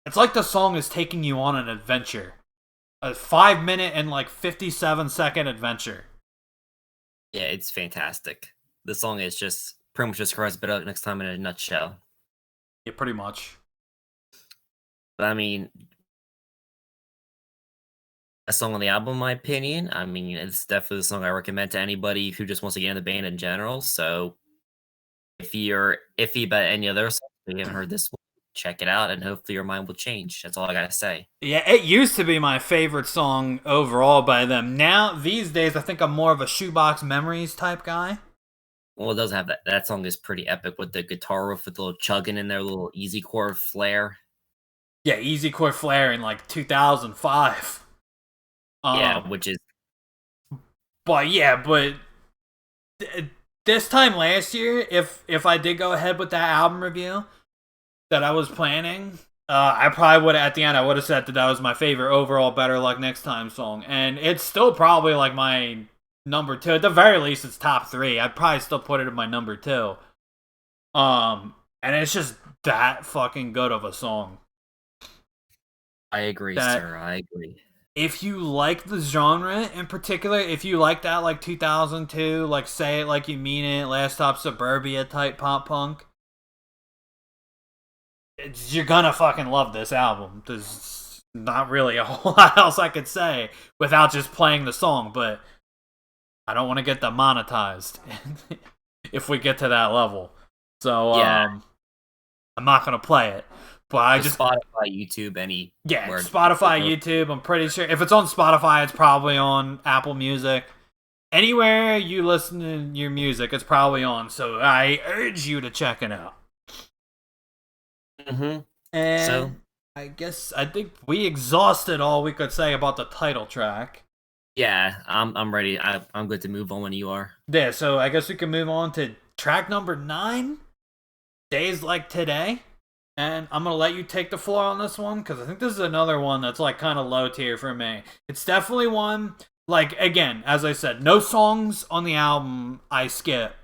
It's like the song is taking you on an adventure. A 5-minute and like 57-second adventure. Yeah, it's fantastic. The song is just pretty much describes Better Luck Next Time in a nutshell. Yeah, pretty much. But I mean, a song on the album, in my opinion. I mean, it's definitely the song I recommend to anybody who just wants to get in the band in general. So if you're iffy about any other song, if you haven't heard this one, check it out, and hopefully your mind will change. That's all I gotta say. Yeah, it used to be my favorite song overall by them. Now, these days, I think I'm more of a Shoebox Memories type guy. Well, it does have that. That song is pretty epic with the guitar riff with the little chugging in there, little easy chord flair. Yeah, Easy Chord Flare in like 2005. Yeah, which is. But yeah, this time last year, if I did go ahead with that album review that I was planning, I probably would have, at the end, I would have said that was my favorite overall Better Luck Next Time song. And it's still probably like my number 2. At the very least, it's top 3. I'd probably still put it in my number 2. And it's just that fucking good of a song. I agree, sir. I agree. If you like the genre in particular, if you like that like 2002, like Say It Like You Mean It, Last Stop Suburbia type pop punk, you're gonna fucking love this album. There's not really a whole lot else I could say without just playing the song, but I don't want to get demonetized if we get to that level. So yeah. I'm not gonna play it. But I just Spotify, YouTube, Spotify, YouTube. I'm pretty sure if it's on Spotify, it's probably on Apple Music. Anywhere you listen to your music, it's probably on. So I urge you to check it out. Mm-hmm. And I think we exhausted all we could say about the title track. Yeah, I'm ready. I'm good to move on when you are. Yeah, so I guess we can move on to track number 9, Days Like Today. And I'm gonna let you take the floor on this one because I think this is another one that's like kind of low tier for me. It's definitely one, like, again, as I said, no songs on the album I skip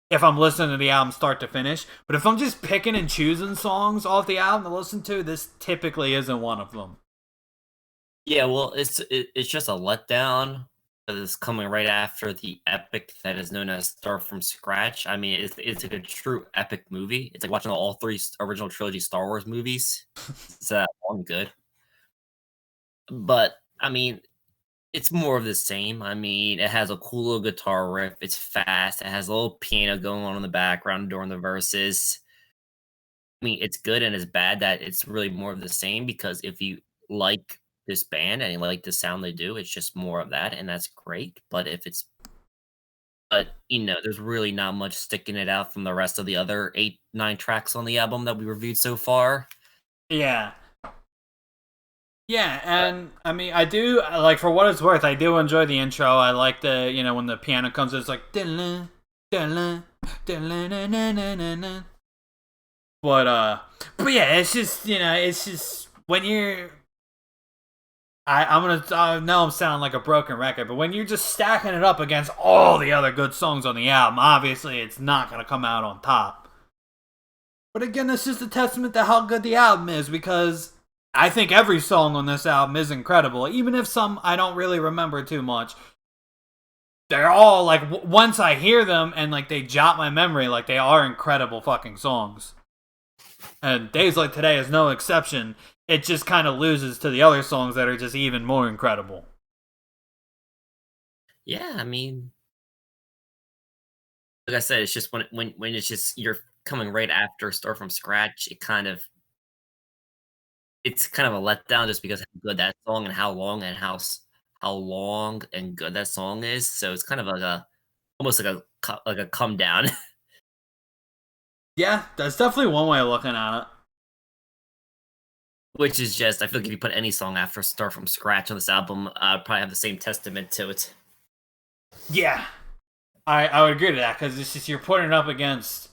if I'm listening to the album start to finish. But if I'm just picking and choosing songs off the album to listen to, this typically isn't one of them. Yeah, well, it's just a letdown because it's coming right after the epic that is known as Start from Scratch. I mean, it's like a true epic movie. It's like watching all three original trilogy Star Wars movies. It's all good, but I mean, it's more of the same. I mean, it has a cool little guitar riff. It's fast. It has a little piano going on in the background during the verses. I mean, it's good and it's bad that it's really more of the same because if you like this band and you like the sound they do, it's just more of that, and that's great. But there's really not much sticking it out from the rest of the other 8, 9 tracks on the album that we reviewed so far. Yeah. Yeah, and I mean, I do, like, for what it's worth, I do enjoy the intro. I like when the piano comes in, it's like, dun dun dun. But yeah, it's just, it's just when you're, I know I'm sounding like a broken record, but when you're just stacking it up against all the other good songs on the album, obviously it's not gonna come out on top. But again, it's just a testament to how good the album is because I think every song on this album is incredible, even if some I don't really remember too much. They're all like once I hear them and like they jot my memory, like they are incredible fucking songs. And Days Like Today is no exception. It just kind of loses to the other songs that are just even more incredible. Yeah, I mean, like I said, it's just when it's just you're coming right after Start from Scratch, it's kind of a letdown just because how good that song and how long and good that song is. So it's kind of like almost like a come down. Yeah, that's definitely one way of looking at it. Which is just, I feel like if you put any song after Start from Scratch on this album, probably have the same testament to it. Yeah, I would agree to that because it's just you're putting it up against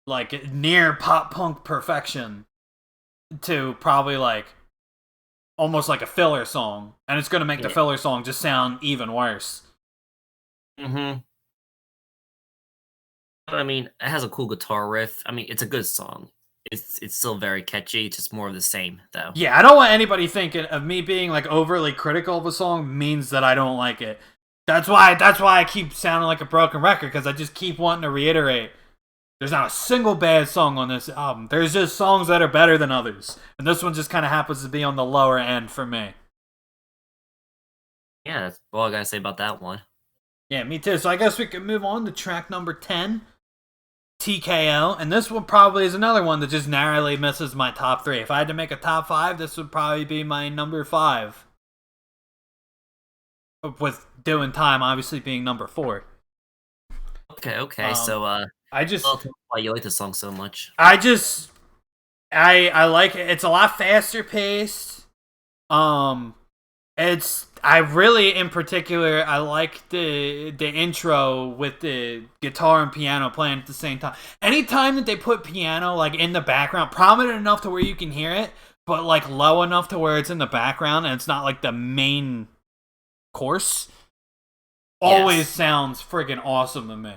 like near pop punk perfection to probably like almost like a filler song, and it's going to make the filler song just sound even worse. Mm-hmm. But I mean, it has a cool guitar riff. I mean, it's a good song. It's still very catchy. It's just more of the same, though. Yeah, I don't want anybody thinking of me being like overly critical of a song means that I don't like it. That's why I keep sounding like a broken record because I just keep wanting to reiterate. There's not a single bad song on this album. There's just songs that are better than others, and this one just kind of happens to be on the lower end for me. Yeah, that's all I gotta say about that one. Yeah, me too. So I guess we can move on to track number 10, T.K.O. And this one probably is another one that just narrowly misses my top 3. If I had to make a top 5, this would probably be my number 5. With Doing Time obviously being number 4. Okay. So, I just why you like this song so much? I like it. It's a lot faster paced. It's I really in particular I like the intro with the guitar and piano playing at the same time. Anytime that they put piano like in the background, prominent enough to where you can hear it, but like low enough to where it's in the background and it's not like the main course, always sounds friggin' awesome to me.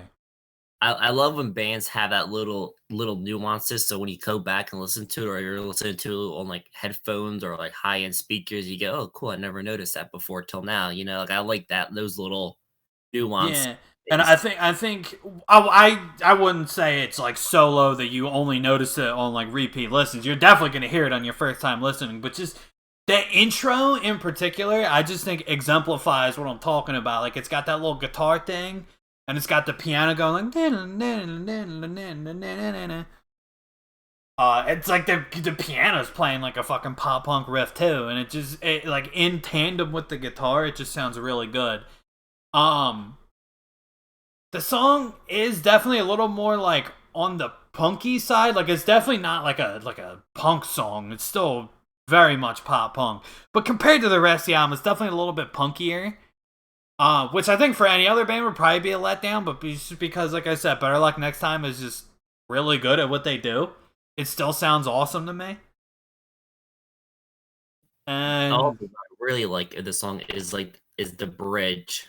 I love when bands have that little nuances. So when you go back and listen to it, or you're listening to it on like headphones or like high end speakers, you go, "Oh, cool! I never noticed that before till now." Like I like those little nuances. Yeah, and I think I wouldn't say it's like solo that you only notice it on like repeat listens. You're definitely gonna hear it on your first time listening, but just that intro in particular, I just think exemplifies what I'm talking about. Like it's got that little guitar thing, and it's got the piano going like. It's like the piano's playing like a fucking pop punk riff too, and it like in tandem with the guitar, it just sounds really good. Um, the song is definitely a little more like on the punky side. Like it's definitely not like a punk song. It's still very much pop punk, but compared to the rest of the album, it's definitely a little bit punkier. Which I think for any other band would probably be a letdown, but just because, like I said, Better Luck Next Time is just really good at what they do. It still sounds awesome to me. Oh, And I really like the song is the bridge.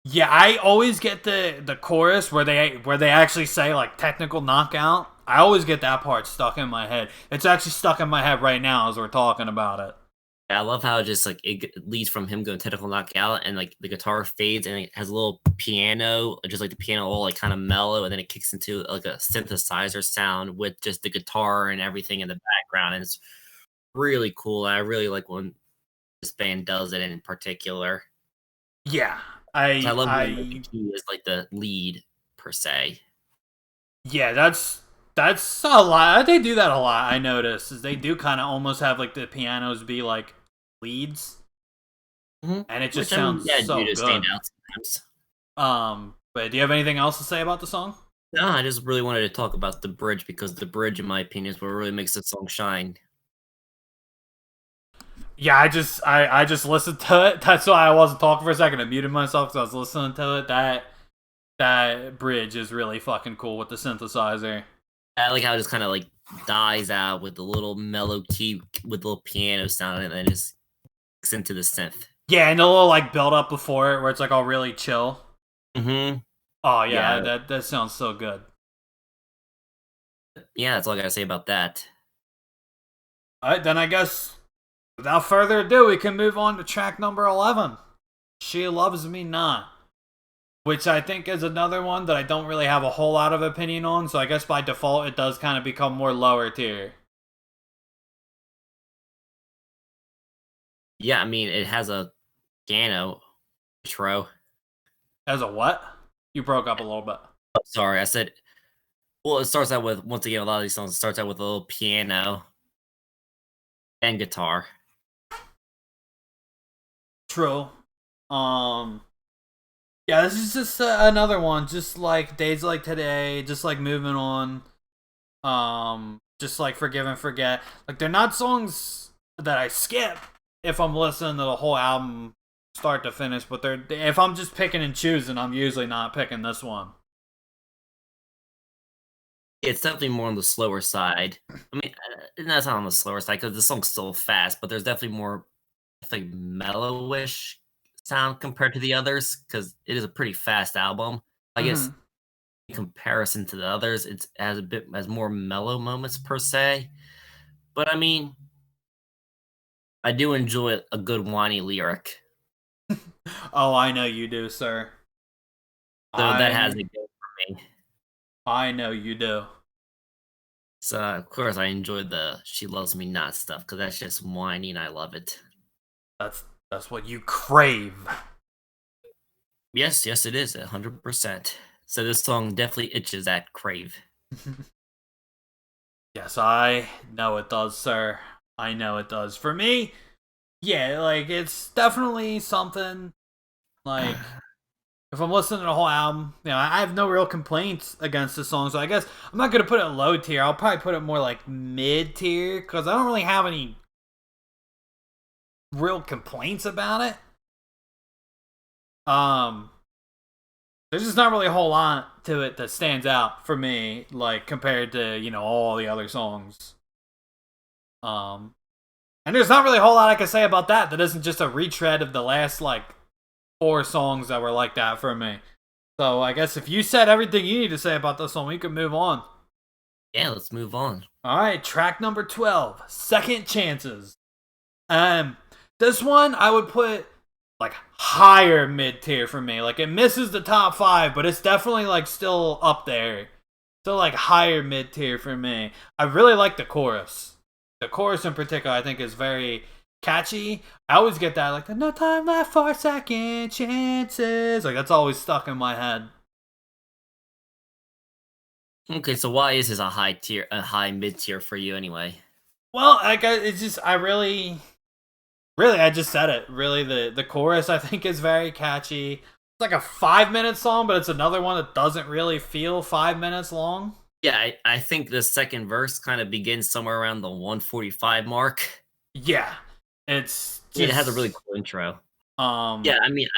yeah, I always get the chorus where they actually say like technical knockout. I always get that part stuck in my head. It's actually stuck in my head right now as we're talking about it. I love how just like it leads from him going technical knockout and like the guitar fades and it has a little piano, just like the piano all like kind of mellow, and then it kicks into like a synthesizer sound with just the guitar and everything in the background. And it's really cool. I really like when this band does it in particular. Yeah, I love when like the I key is like the lead per se. yeah, that's a lot. They do that a lot. I notice is they do kind of almost have like the pianos be like leads, and it just Which I mean, sounds yeah, do so to stand good. out sometimes. But do you have anything else to say about the song? No, I just really wanted to talk about the bridge because the bridge, in my opinion, is what really makes the song shine. Yeah, I just listened to it. That's why I wasn't talking for a second. I muted myself because I was listening to it. That bridge is really fucking cool with the synthesizer. I like how it just kind of like dies out with the little mellow key with the little piano sound and then just kicks into the synth. Yeah, and the little like build up before it where it's like all really chill. Mm-hmm. Oh yeah, Yeah. that sounds so good. Yeah, that's all I gotta say about that. All right, then I guess without further ado, we can move on to track number 11. She Loves Me Not, which I think is another one that I don't really have a whole lot of opinion on. So I guess by default, it does kind of become more lower tier. Yeah, I mean, it has a piano intro. As a what? You broke up a little bit. Oh, sorry, I said, well, it starts out with, once again, a lot of these songs, it starts out with a little piano and guitar. True. Um, yeah, this is just another one, just like Days Like Today, just like Moving On, just like Forgive and Forget. Like they're not songs that I skip if I'm listening to the whole album start to finish, but they're if I'm just picking and choosing, I'm usually not picking this one. It's definitely more on the slower side. I mean, that's not on the slower side because the song's still fast, but there's definitely more, I think, mellowish sound compared to the others because it is a pretty fast album. I guess Mm-hmm. in comparison to the others, it has more mellow moments per se. But I mean, I do enjoy a good whiny lyric, Oh, I know you do, sir. so that has I it go for me. I know you do. So of course, I enjoy the "She Loves Me Not" stuff because that's just whiny and I love it. That's what you crave. Yes, yes, it is 100%. So this song definitely itches at crave. Yes, I know it does, sir. I know it does. For me, yeah, like it's definitely something like if I'm listening to the whole album, I have no real complaints against the song. So I guess I'm not gonna put it low tier. I'll probably put it more like mid tier because I don't really have any real complaints about it. Um, there's just not really a whole lot to it that stands out for me, like compared to all the other songs. Um, and there's not really a whole lot I can say about that. That isn't just a retread of the last like four songs that were like that for me. So I guess if you said everything you need to say about this one, we can move on. Yeah, let's move on. All right, track number 12, Second Chances. Um, this one I would put like higher mid tier for me. Like it misses the top five, but it's definitely like still up there. Still like higher mid tier for me. I really like the chorus. The chorus in particular, I think, is very catchy. I always get that like no time left for second chances. Like that's always stuck in my head. Okay, so why is this a high mid tier for you anyway? Well, it's just I really I just said it. Really, the chorus I think is very catchy. It's like a 5 minute song, but it's another one that doesn't really feel 5 minutes long. Yeah, I think the second verse kind of begins somewhere around the 145 mark. Yeah, it's I mean, it has a really just cool intro. Yeah, I mean,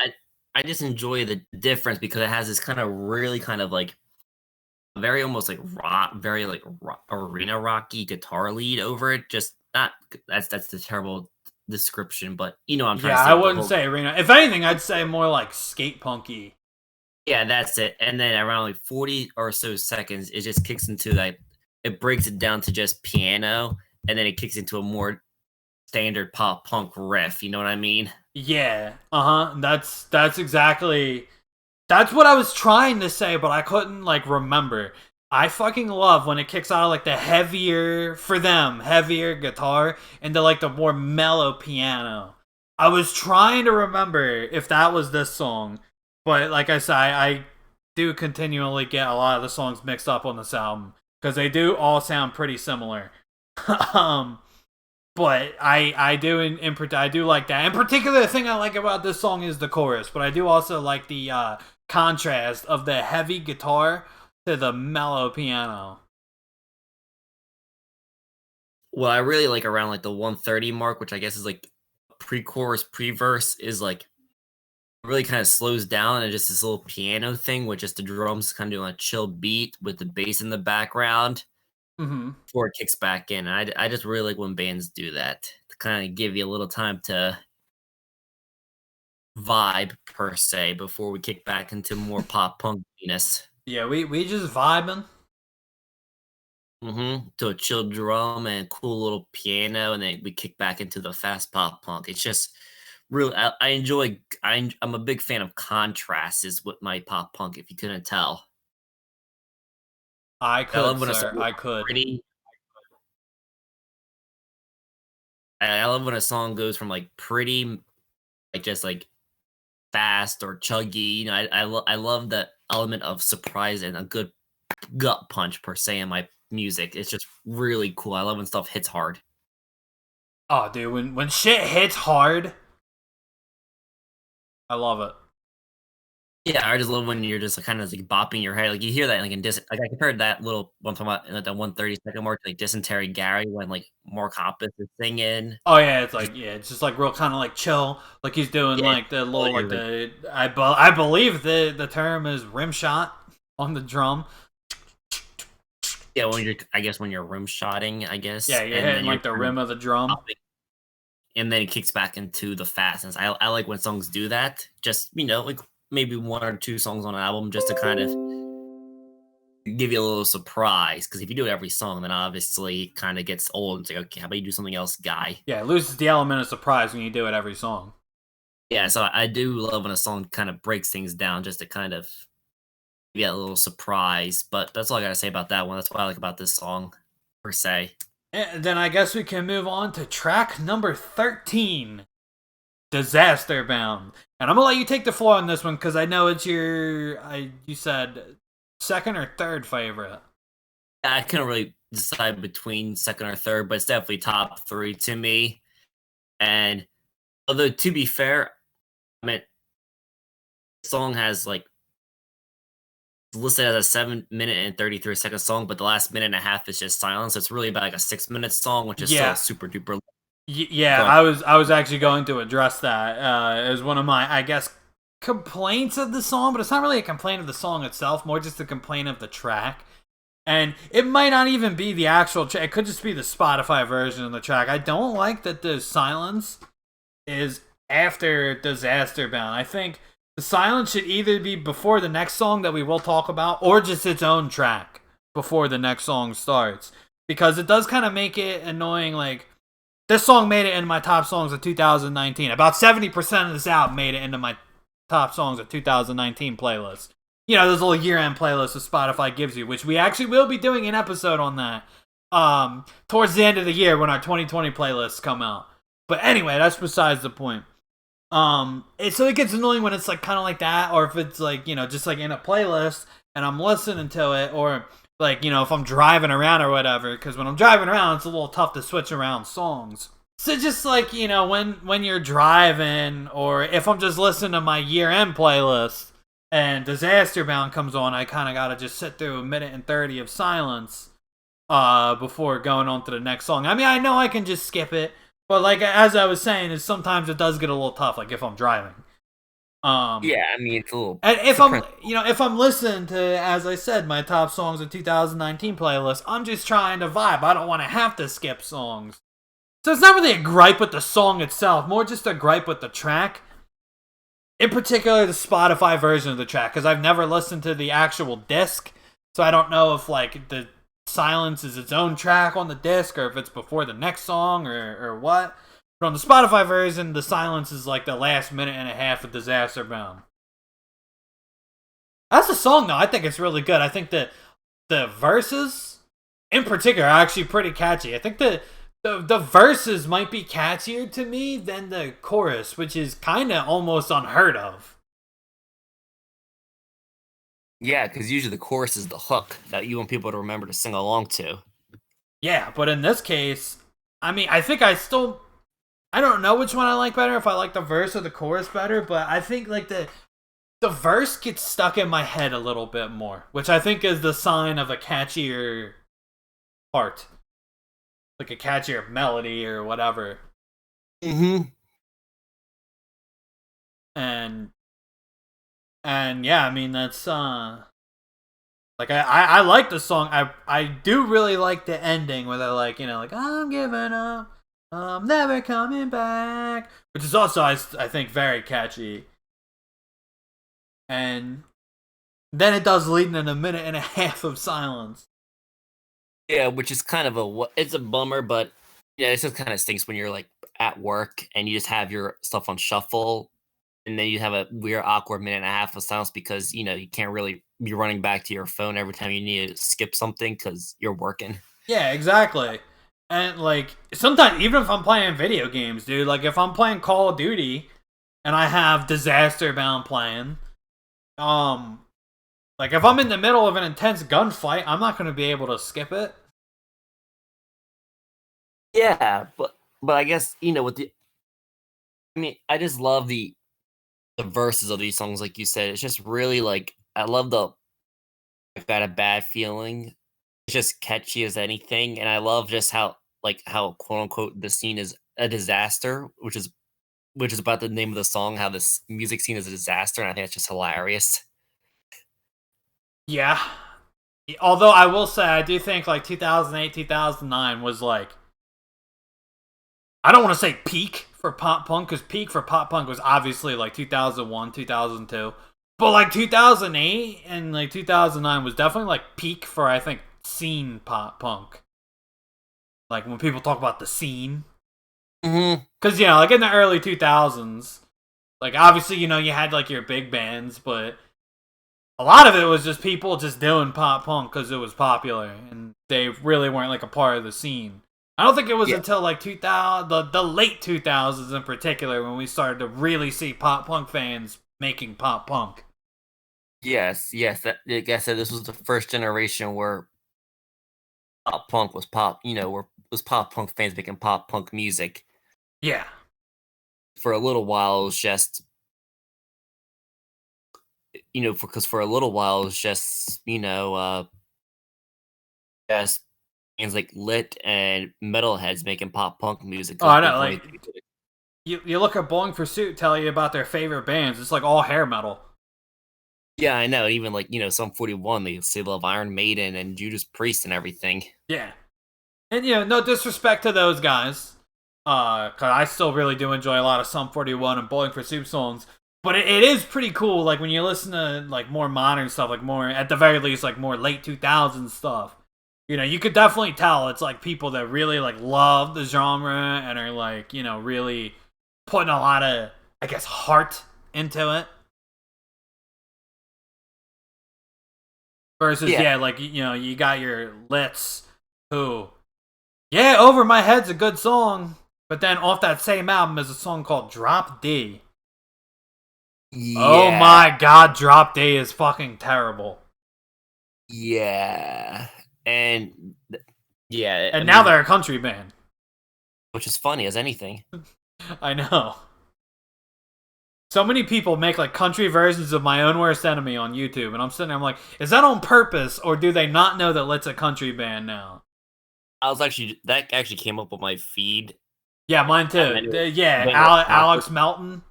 I just enjoy the difference because it has this kind of really kind of like very almost like rock, very like arena rocky guitar lead over it. Just not that's the terrible description, but you know what I'm trying Yeah, to I say with the wouldn't whole. say arena. If anything, I'd say more like skate punky. Yeah, that's it. And then around like 40 or so seconds, it just kicks into like it breaks it down to just piano, and then it kicks into a more standard pop punk riff. You know what I mean? Yeah, That's exactly that's what I was trying to say, but I couldn't like remember. I fucking love when it kicks out of like the heavier for them, heavier guitar into like the more mellow piano. I was trying to remember if that was this song, but like I said, I do continually get a lot of the songs mixed up on this album because they do all sound pretty similar. um, but I do I do like that. In particular, the thing I like about this song is the chorus, but I do also like the contrast of the heavy guitar to the mellow piano. Well, I really like around like the 130 mark, which I guess is like pre-chorus, pre-verse is like really kind of slows down and just this little piano thing with just the drums kind of doing a chill beat with the bass in the background Mm-hmm. before it kicks back in. And I just really like when bands do that to kind of give you a little time to vibe per se before we kick back into more pop punkiness. Yeah, we just vibing. To a chill drum and cool little piano, and then we kick back into the fast pop punk. It's just really, I enjoy. I'm a big fan of contrasts. Is with my pop punk. If you couldn't tell, I I could, love when a sir. song is I could. pretty. I love when a song goes from like pretty, like just like fast or chuggy. You know, I love the element of surprise and a good gut punch per se in my music. It's just really cool. I love when stuff hits hard. Oh, dude, when shit hits hard, I love it. Yeah, I just love when you're just, like, kinda, like, bopping your head, like, you hear that, like, in like, I compared that little one talking about, like, the 132nd mark to, like, Dysentery Gary when, like, Mark Hoppus is singing. Oh yeah, it's Just like yeah, it's just like real kind of like chill, like he's doing yeah, like the oh, little you're like like I believe the term is rim shot on the drum. yeah, when you're I guess when you're rim shotting, I Yeah, guess, you're and then hitting you're like the kind of rim of the drum. bopping, and then it kicks back into the fastness. I like when songs do that, just, like, maybe 1 or 2 songs on an album just to kind of give you a little surprise. Because if you do it every song, then obviously it kinda gets old. It's like, "Okay, how about you do something else, guy?" Yeah, it loses the element of surprise when you do it every song. Yeah, so I do love when a song kind of breaks things down just to kind of get a little surprise, but that's all I gotta say about that one. That's what I like about this song, per se. And then I guess we can move on to track number 13, Disaster Bound. And I'm gonna let you take the floor on this one because I know it's you said second or third favorite. I couldn't really decide between second or third, but it's definitely top 3 to me. And although to be fair, I mean, the song has like listed as a 7 minute and 33-second song, but the last minute and a half is just silence. So it's really about like a 6 minute song, which is still Yeah, super duper. yeah, But I was actually going to address that as one of my I guess complaints of the song, but it's not really a complaint of the song itself, more just a complaint of the track. And it might not even be the actual track; it could just be the Spotify version of the track. I don't like that the silence is after Disaster Bound. I think the silence should either be before the next song that we will talk about, or just its own track before the next song starts, because it does kind of make it annoying. Like this song made it into my top songs of 2019. About 70% of this album made it into my top songs of 2019 playlist. You know, those little year-end playlists that Spotify gives you, which we actually will be doing an episode on that towards the end of the year when our 2020 playlists come out. But anyway, that's besides the point. So it gets annoying when it's like kind of like that, or if it's like just like in a playlist and I'm listening to it, or like if I'm driving around or whatever. Because when I'm driving around, it's a little tough to switch around songs. So just like when you're driving, or if I'm just listening to my year-end playlist and Disaster Bound comes on, I kind of gotta just sit through a minute and 30 of silence before going on to the next song. I mean, I know I can just skip it, But like as I was saying, is sometimes it does get a little tough. Like if I'm driving. Yeah, I mean it's a little. And It's if a I'm, principle. if I'm listening to, as I said, my top songs of 2019 playlist, I'm just trying to vibe. I don't want to have to skip songs. So it's not really a gripe with the song itself, more just a gripe with the track. In particular, the Spotify version of the track, because I've never listened to the actual disc, so I don't know if like the silence is its own track on the disc or if it's before the next song or what. But on the Spotify version, the silence is like the last minute and a half of Disaster Bound. That's a song though. I think it's really good. I think that the verses, in particular, are actually pretty catchy. I think the verses might be catchier to me than the chorus, which is kind of almost unheard of. Yeah, because usually the chorus is the hook that you want people to remember to sing along to. Yeah, but in this case, I mean, I think I don't know which one I like better. If I like the verse or the chorus better, but I think like the verse gets stuck in my head a little bit more, which I think is the sign of a catchier part, like a catchier melody or whatever. Mm-hmm. And yeah, I mean that's like I like the song. I do really like the ending where they're like, like I'm giving up, I'm never coming back, which is also I think very catchy. And then it does lead in a minute and a half of silence. Yeah, which is kind of it's a bummer, but yeah, it just kind of stinks when you're like at work and you just have your stuff on shuffle, and then you have a weird, awkward minute and a half of silence because you can't really be running back to your phone every time you need to skip something because you're working. Yeah, exactly. And like sometimes even if I'm playing video games, dude, like if I'm playing Call of Duty and I have Disaster Bound playing, um like if I'm in the middle of an intense gunfight, I'm not going to be able to skip it. Yeah, but I guess with the. I mean, I just love the verses of these songs, like you said. It's just really like I love the I've got a bad feeling. It's just catchy as anything, and I love just how quote unquote the scene is a disaster, which is about the name of the song. How this music scene is a disaster, and I think that's just hilarious. Yeah. Although I will say I do think like 2008, 2009 was like I don't want to say peak for pop punk because peak for pop punk was obviously like 2001, 2002. But like 2008 and like 2009 was definitely like peak for I think scene pop punk. Like when people talk about the scene. Mm-hmm. Cuz like in the early 2000s, like obviously you had like your big bands, but a lot of it was just people just doing pop punk cuz it was popular and they really weren't like a part of the scene. I don't think it was Yeah. until like 2000, the late 2000s in particular, when we started to really see pop punk fans making pop punk. Yes. Yes. Like I said, this was the first generation where pop punk was pop. Where was pop punk fans making pop punk music. Yeah. For a little while, it was just because for a little while it was just bands like Lit and Metalheads making pop punk music Oh, I know. before Like, you look at Bowling for Pursuit, tell you about their favorite bands. It's like all hair metal. yeah, I know. Even like some 41, they say love Iron Maiden and Judas Priest and everything. Yeah. And, no disrespect to those guys. Cause I still really do enjoy a lot of Sum 41 and Bowling for Soup songs. But it is pretty cool, like, when you listen to, like, more modern stuff, like, more, at the very least, like, more late 2000s stuff. You could definitely tell it's, like, people that really, like, love the genre and are, like, really putting a lot of, I guess, heart into it. Versus, Yeah. yeah, like, you got your Lits who, yeah, Over My Head's a good song. But then off that same album is a song called Drop D. Oh Yeah. my god, Drop D is fucking terrible. Yeah. And yeah, I And now mean, they're a country band. which is funny as anything. I know. So many people make like country versions of My Own Worst Enemy on YouTube, and I'm sitting there, I'm like, is that on purpose, or do they not know that Lit's a country band now? That actually came up on my feed Yeah, mine And too. then, Yeah, then it awkward. Alex Melton.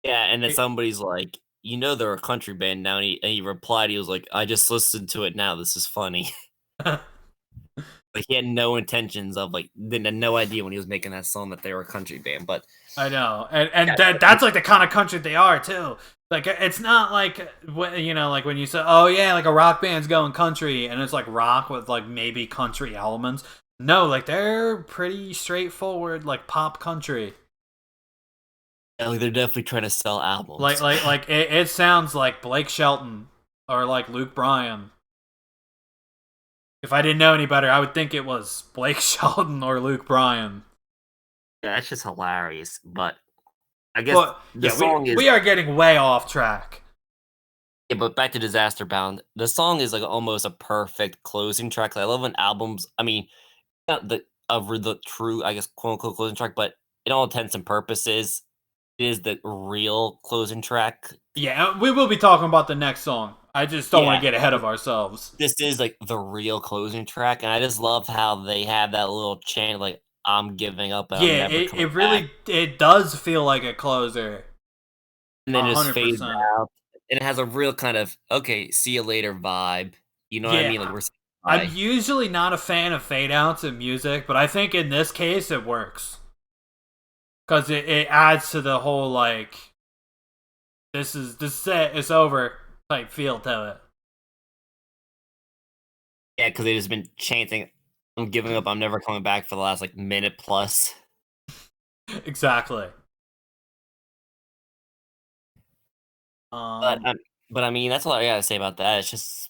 Yeah, and then somebody's like, they're a country band now, and he replied, he was like, I just listened to it now. This is funny. Like he had no intentions of didn't have no idea when he was making that song that they were a country band. But I know, and yeah, that's like the kind of country they are too. Like it's not like like when you say, oh yeah, like a rock band's going country, and it's like rock with like maybe country elements. No, like they're pretty straightforward, like pop country. they're definitely trying to sell albums. It sounds like Blake Shelton or like Luke Bryan. If I didn't know any better, I would think it was Blake Shelton or Luke Bryan. Yeah, that's just hilarious. But I guess But the yeah, song is we are getting way off track. yeah, but back to Disaster Bound. The song is like almost a perfect closing track. I love when albums. I mean, not the true, I guess, quote unquote closing track, but in all intents and purposes, it is the real closing track. Yeah, we will be talking about the next song. I just don't want Yeah, to get ahead of ourselves. this is like the real closing track, and I just love how they have that little chant like "I'm giving up and I'm Yeah, never it, coming it back," really it does feel like a closer. and then just fades 100%. out, and it has a real kind of "okay, see you later" vibe. You know what I mean? Like Yeah, we're saying I'm bye. usually not a fan of fade outs in music, but I think in this case it works because it adds to the whole like this set is over type feel to it. Yeah, because they just been chanting, "I'm giving up, I'm never coming back" for the last like minute plus. Exactly. But Um, but I mean, that's all I gotta say about that. It's just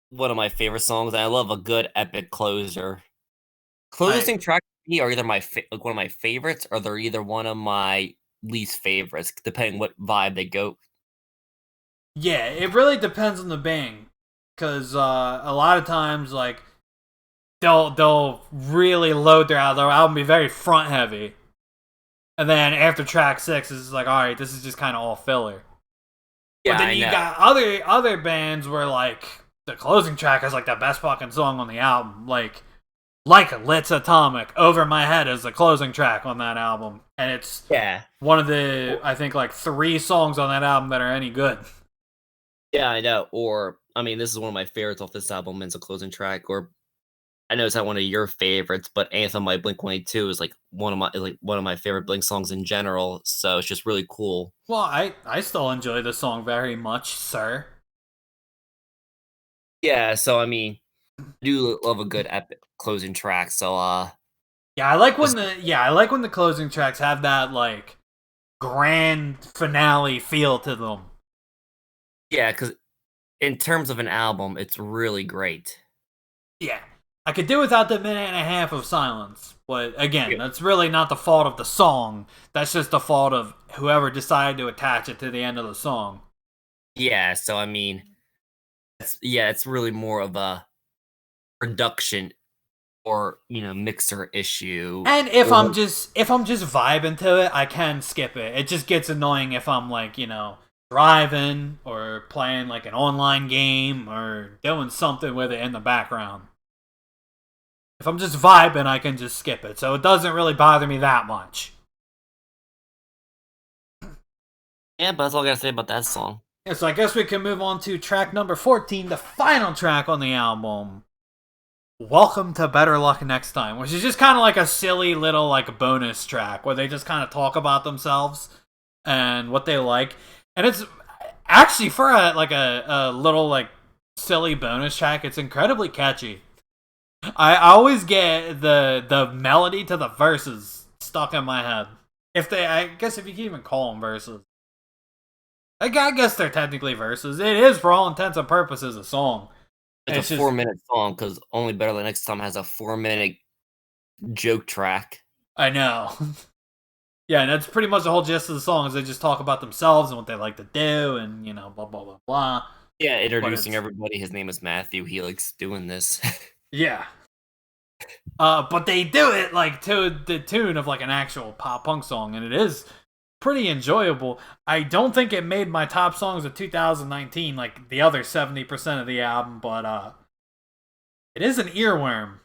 one of my favorite songs. And I love a good epic closer. I Closing tracks to me are either like one of my favorites, or they're either one of my least favorites, depending what vibe they go. Yeah, it really depends on the band, because a lot of times like they'll really load their album, be very front heavy, and then after track 6 it's like, all right, this is just kind of all filler. But Yeah, then I you know. got other bands where like the closing track is like the best fucking song on the album, like Lit's Atomic. Over My Head is the closing track on that album, and it's Yeah, one of the I think like 3 songs on that album that are any good. yeah, I know. Or I mean, this is one of my favorites off this album. It's a closing track. Or I know it's not one of your favorites, but "Anthem" by Blink-182 is like one of my favorite Blink songs in general. So it's just really cool. Well, I still enjoy the song very much, sir. Yeah, so I mean, I do love a good epic closing track. So just I like when the closing tracks have that like grand finale feel to them. yeah, because in terms of an album, it's really great. Yeah. I could do without the minute and a half of silence, but again, Yeah. that's really not the fault of the song. That's just the fault of whoever decided to attach it to the end of the song. Yeah, so I mean, it's really more of a production or mixer issue. And Or if I'm just vibing to it, I can skip it. It just gets annoying if I'm like, driving or playing like an online game or doing something with it in the background. If I'm just vibing, I can just skip it. So it doesn't really bother me that much. yeah, but that's all I gotta say about that song. Yeah, so I guess we can move on to track number 14, the final track on the album. Welcome to Better Luck Next Time, which is just kind of like a silly little like bonus track where they just kind of talk about themselves and what they like. And it's actually for a little like silly bonus track, it's incredibly catchy. I always get the melody to the verses stuck in my head. I guess if you can even call them verses. I guess they're technically verses. It is, for all intents and purposes, a song. It's a Just 4-minute song because Only Better the Next Time has a 4-minute joke track. I know. Yeah, and that's pretty much the whole gist of the song is they just talk about themselves and what they like to do and, blah, blah, blah, blah. Yeah, introducing everybody. His name is Matthew. He likes doing this. Yeah. But they do it, like, to the tune of, like, an actual pop-punk song, and it is pretty enjoyable. I don't think it made my top songs of 2019, like the other 70% of the album, but, it is an earworm.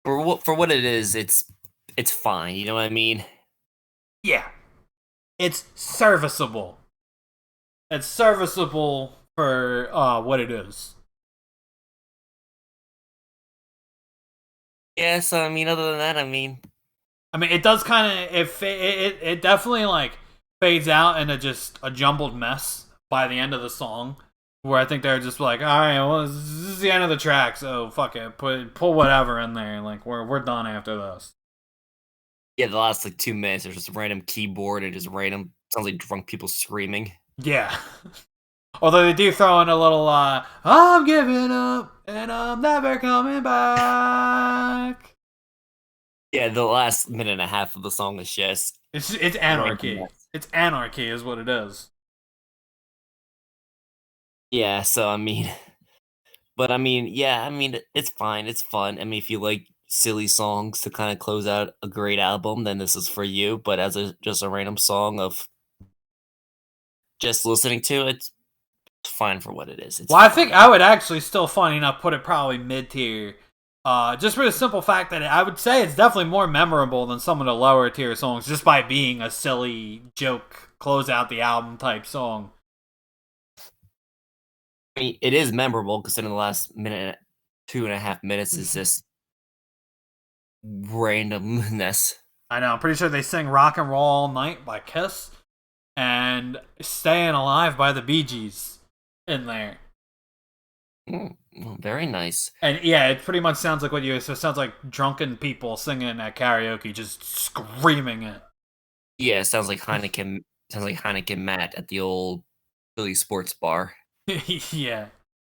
For what it is, it's it's fine. You know what I mean? Yeah, it's serviceable. It's serviceable for what it is. Yeah. So I mean, other than that, I mean, it does kind of it definitely like fades out into just a jumbled mess by the end of the song, where I think they're just like, all right, well, this is the end of the track, so fuck it, pull whatever in there, like we're done after this. yeah, the last like 2 minutes, there's just a random keyboard and just random sounds like drunk people screaming. Yeah. Although they do throw in a little, I'm giving up and I'm never coming back. Yeah, the last minute and a half of the song is just It's anarchy. It's anarchy, is what it is. yeah. So I mean, but I mean, yeah, I mean, it's fine. It's fun. I mean, if you like silly songs to kind of close out a great album, then this is for you. But as just a random song of just listening to it, it's fine for what it is. It's Well, I think fine. I would actually still, funny enough, put it probably mid tier. Just for the simple fact that I would say it's definitely more memorable than some of the lower tier songs, just by being a silly joke, close out the album type song. I mean, it is memorable because in the last minute, 2.5 minutes is just randomness. I know. I'm pretty sure they sing "Rock and Roll All Night" by Kiss and "Staying Alive" by the Bee Gees in there. Well, very nice. And yeah, it pretty much sounds like what you. So it sounds like drunken people singing at karaoke, just screaming it. Yeah, it sounds like Heineken. Sounds like Heineken Matt at the old Philly sports bar. Yeah.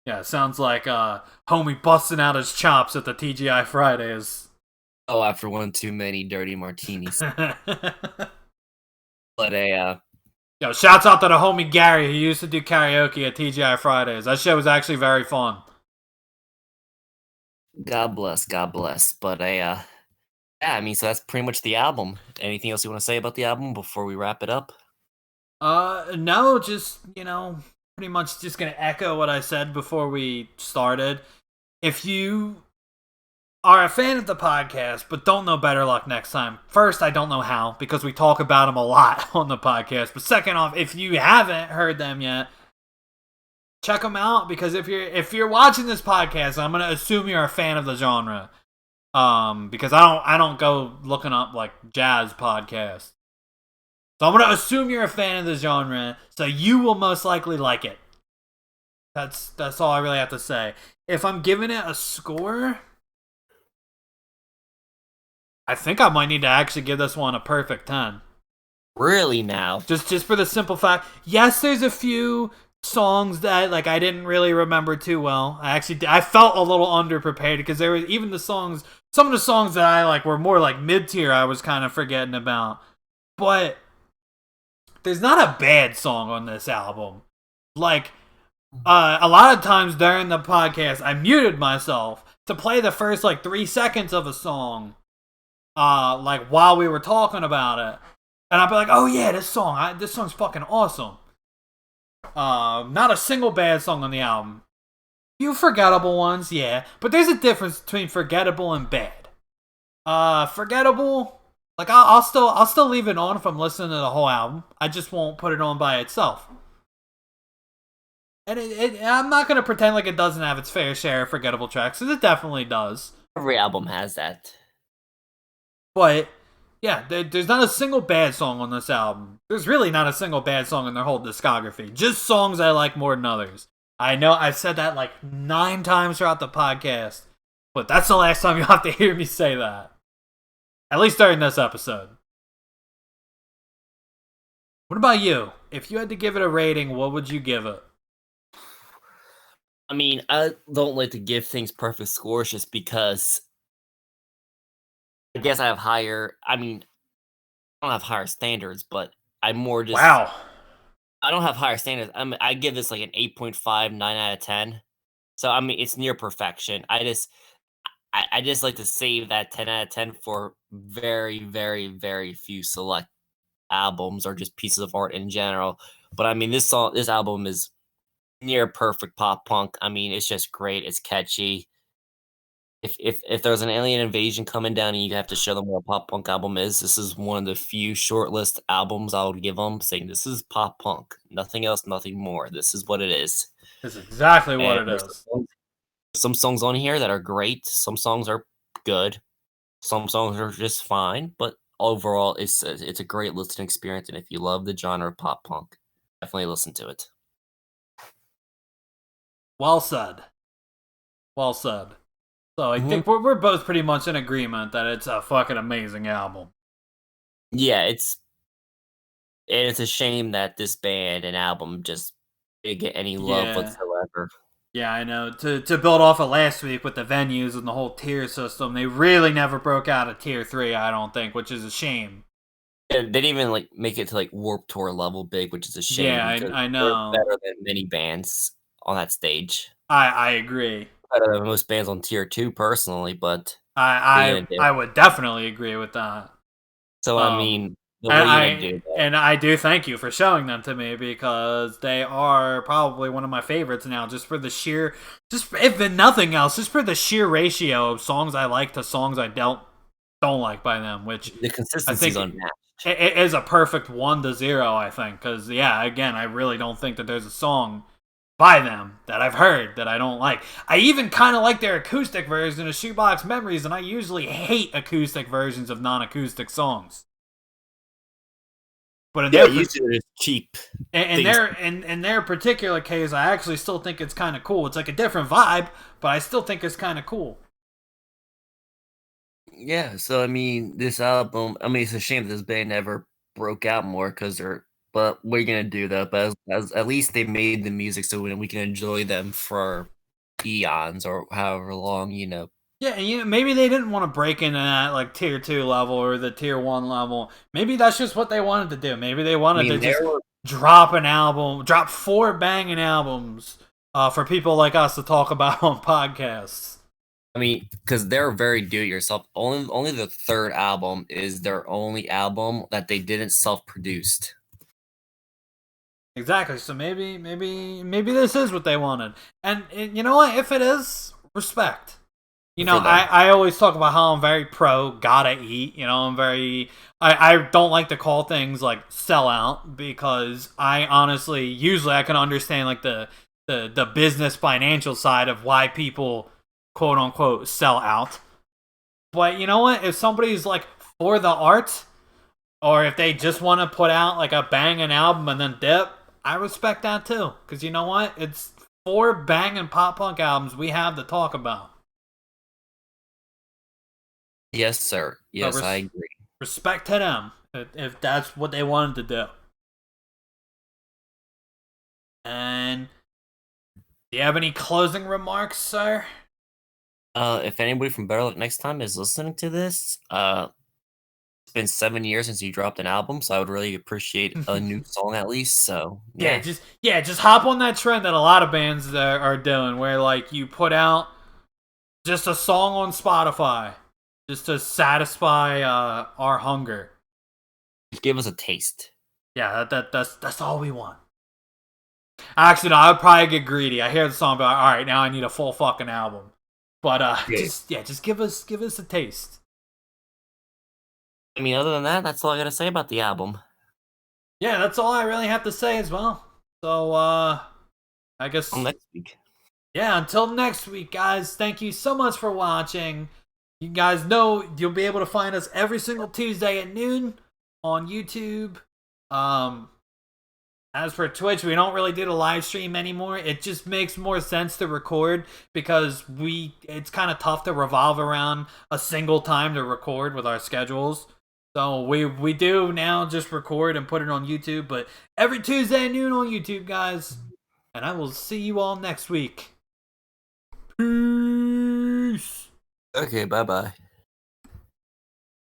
Yeah, sounds like homie busting out his chops at the TGI Fridays. Oh, after one too many dirty martinis. But Yo, shouts out to the homie Gary who used to do karaoke at TGI Fridays. That show was actually very fun. God bless, God bless. But yeah, I mean, so that's pretty much the album. Anything else you want to say about the album before we wrap it up? No, just, pretty much just gonna echo what I said before we started. If you are a fan of the podcast but don't know Better Luck Next Time, first, I don't know how because we talk about them a lot on the podcast. But second off, if you haven't heard them yet, check them out because if you're watching this podcast, I'm gonna assume you're a fan of the genre. Because I don't go looking up like jazz podcasts. So I'm gonna assume you're a fan of the genre, so you will most likely like it. That's all I really have to say. If I'm giving it a score, I think I might need to actually give this one a perfect 10. Really now? Just for the simple fact, yes, there's a few songs that like I didn't really remember too well. I felt a little underprepared because there was even some of the songs that I like were more like mid tier. I was kind of forgetting about, but there's not a bad song on this album. Like a lot of times during the podcast, I muted myself to play the first like 3 seconds of a song, like while we were talking about it, and I'd be like, "Oh yeah, this song's fucking awesome." Not a single bad song on the album. Few forgettable ones, yeah, but there's a difference between forgettable and bad. Forgettable, like I'll still leave it on if I'm listening to the whole album. I just won't put it on by itself. And I'm not gonna pretend like it doesn't have its fair share of forgettable tracks, because it definitely does. Every album has that. But yeah, there's not a single bad song on this album. There's really not a single bad song in their whole discography. Just songs I like more than others. I know I've said that like 9 times throughout the podcast, but that's the last time you'll have to hear me say that. At least during this episode. What about you? If you had to give it a rating, what would you give it? I mean, I don't like to give things perfect scores just because I guess I have higher. I mean, I don't have higher standards, but I'm more just. Wow. I don't have higher standards. I give this like an 8.5, 9 out of 10. So I mean, it's near perfection. I just like to save that 10 out of 10 for very, very, very few select albums or just pieces of art in general. But I mean, this album is near perfect pop punk. I mean, it's just great. It's catchy. if there's an alien invasion coming down and you have to show them what a pop punk album is, this is one of the few shortlist albums I would give them, saying this is pop punk, nothing else, nothing more. This is what it is. That's exactly what And it there's is. some songs on here that are great. Some songs are good. Some songs are just fine. But overall, it's a great listening experience. And if you love the genre of pop punk, definitely listen to it. Well said. Well said. So I think we're both pretty much in agreement that it's a fucking amazing album. Yeah, it's a shame that this band and album just didn't get any love Yeah. whatsoever. Yeah, I know. To build off of last week with the venues and the whole tier system, they really never broke out of tier 3, I don't think, which is a shame. Yeah, they didn't even like make it to like Warped Tour level big, which is a shame Yeah, because I they're know. better than many bands on that stage. I agree. Better than most bands on tier 2 personally, but what are you gonna do? I would definitely agree with that. So I Um, mean, and what are you gonna do though? I do thank you for showing them to me because they are probably one of my favorites now. Just for the sheer, just if nothing else, just for the sheer ratio of songs I like to songs I don't like by them, which The I consistency's think unmatched. it is a perfect 1-0. I think because yeah, again, I really don't think that there's a song by them that I've heard that I don't like. I even kind of like their acoustic version of Shoebox Memories, and I usually hate acoustic versions of non-acoustic songs. But in Yeah, their usually it's cheap. in their particular case, I actually still think it's kind of cool. It's like a different vibe, but I still think it's kind of cool. Yeah, so I mean, this album. I mean, it's a shame that this band never broke out more because they're. But what are you gonna do though? But as at least they made the music so we can enjoy them for eons or however long, you know. Yeah, and maybe they didn't want to break into that like tier 2 level or the tier 1 level. Maybe that's just what they wanted to do. Maybe they I wanted to mean, just there were. drop 4 banging albums for people like us to talk about on podcasts. I mean, because they're very do-it-yourself. Only the third album is their only album that they didn't self-produced. Exactly. So maybe this is what they wanted. And you know what? If it is, respect. You know, For them. I always talk about how I'm very pro gotta eat. You know, I don't like to call things like sell out because I honestly usually I can understand like the business financial side of why people quote unquote sell out. But you know what? If somebody's like for the art, or if they just want to put out like a banging album and then dip, I respect that too. Because you know what? It's 4 banging pop punk albums we have to talk about. Yes, sir. So Yes, I agree. respect to them if that's what they wanted to do. And do you have any closing remarks, sir? If anybody from Better Luck Next Time is listening to this, it's been 7 years since you dropped an album, so I would really appreciate a new song at least. So yeah, just hop on that trend that a lot of bands are doing, where like you put out just a song on Spotify, just to satisfy our hunger. give us a taste. Yeah, that's all we want. Actually, no, I'd probably get greedy. I hear the song, but all right, now I need a full fucking album. But Okay. just give us a taste. I mean, other than that, that's all I gotta say about the album. Yeah, that's all I really have to say as well. So I guess Until next week. yeah, until next week, guys. Thank you so much for watching. You guys know you'll be able to find us every single Tuesday at noon on YouTube. As for Twitch, we don't really do the live stream anymore. It just makes more sense to record because it's kind of tough to revolve around a single time to record with our schedules. So we do now just record and put it on YouTube, but every Tuesday at noon on YouTube, guys. And I will see you all next week. Peace. Okay, bye bye.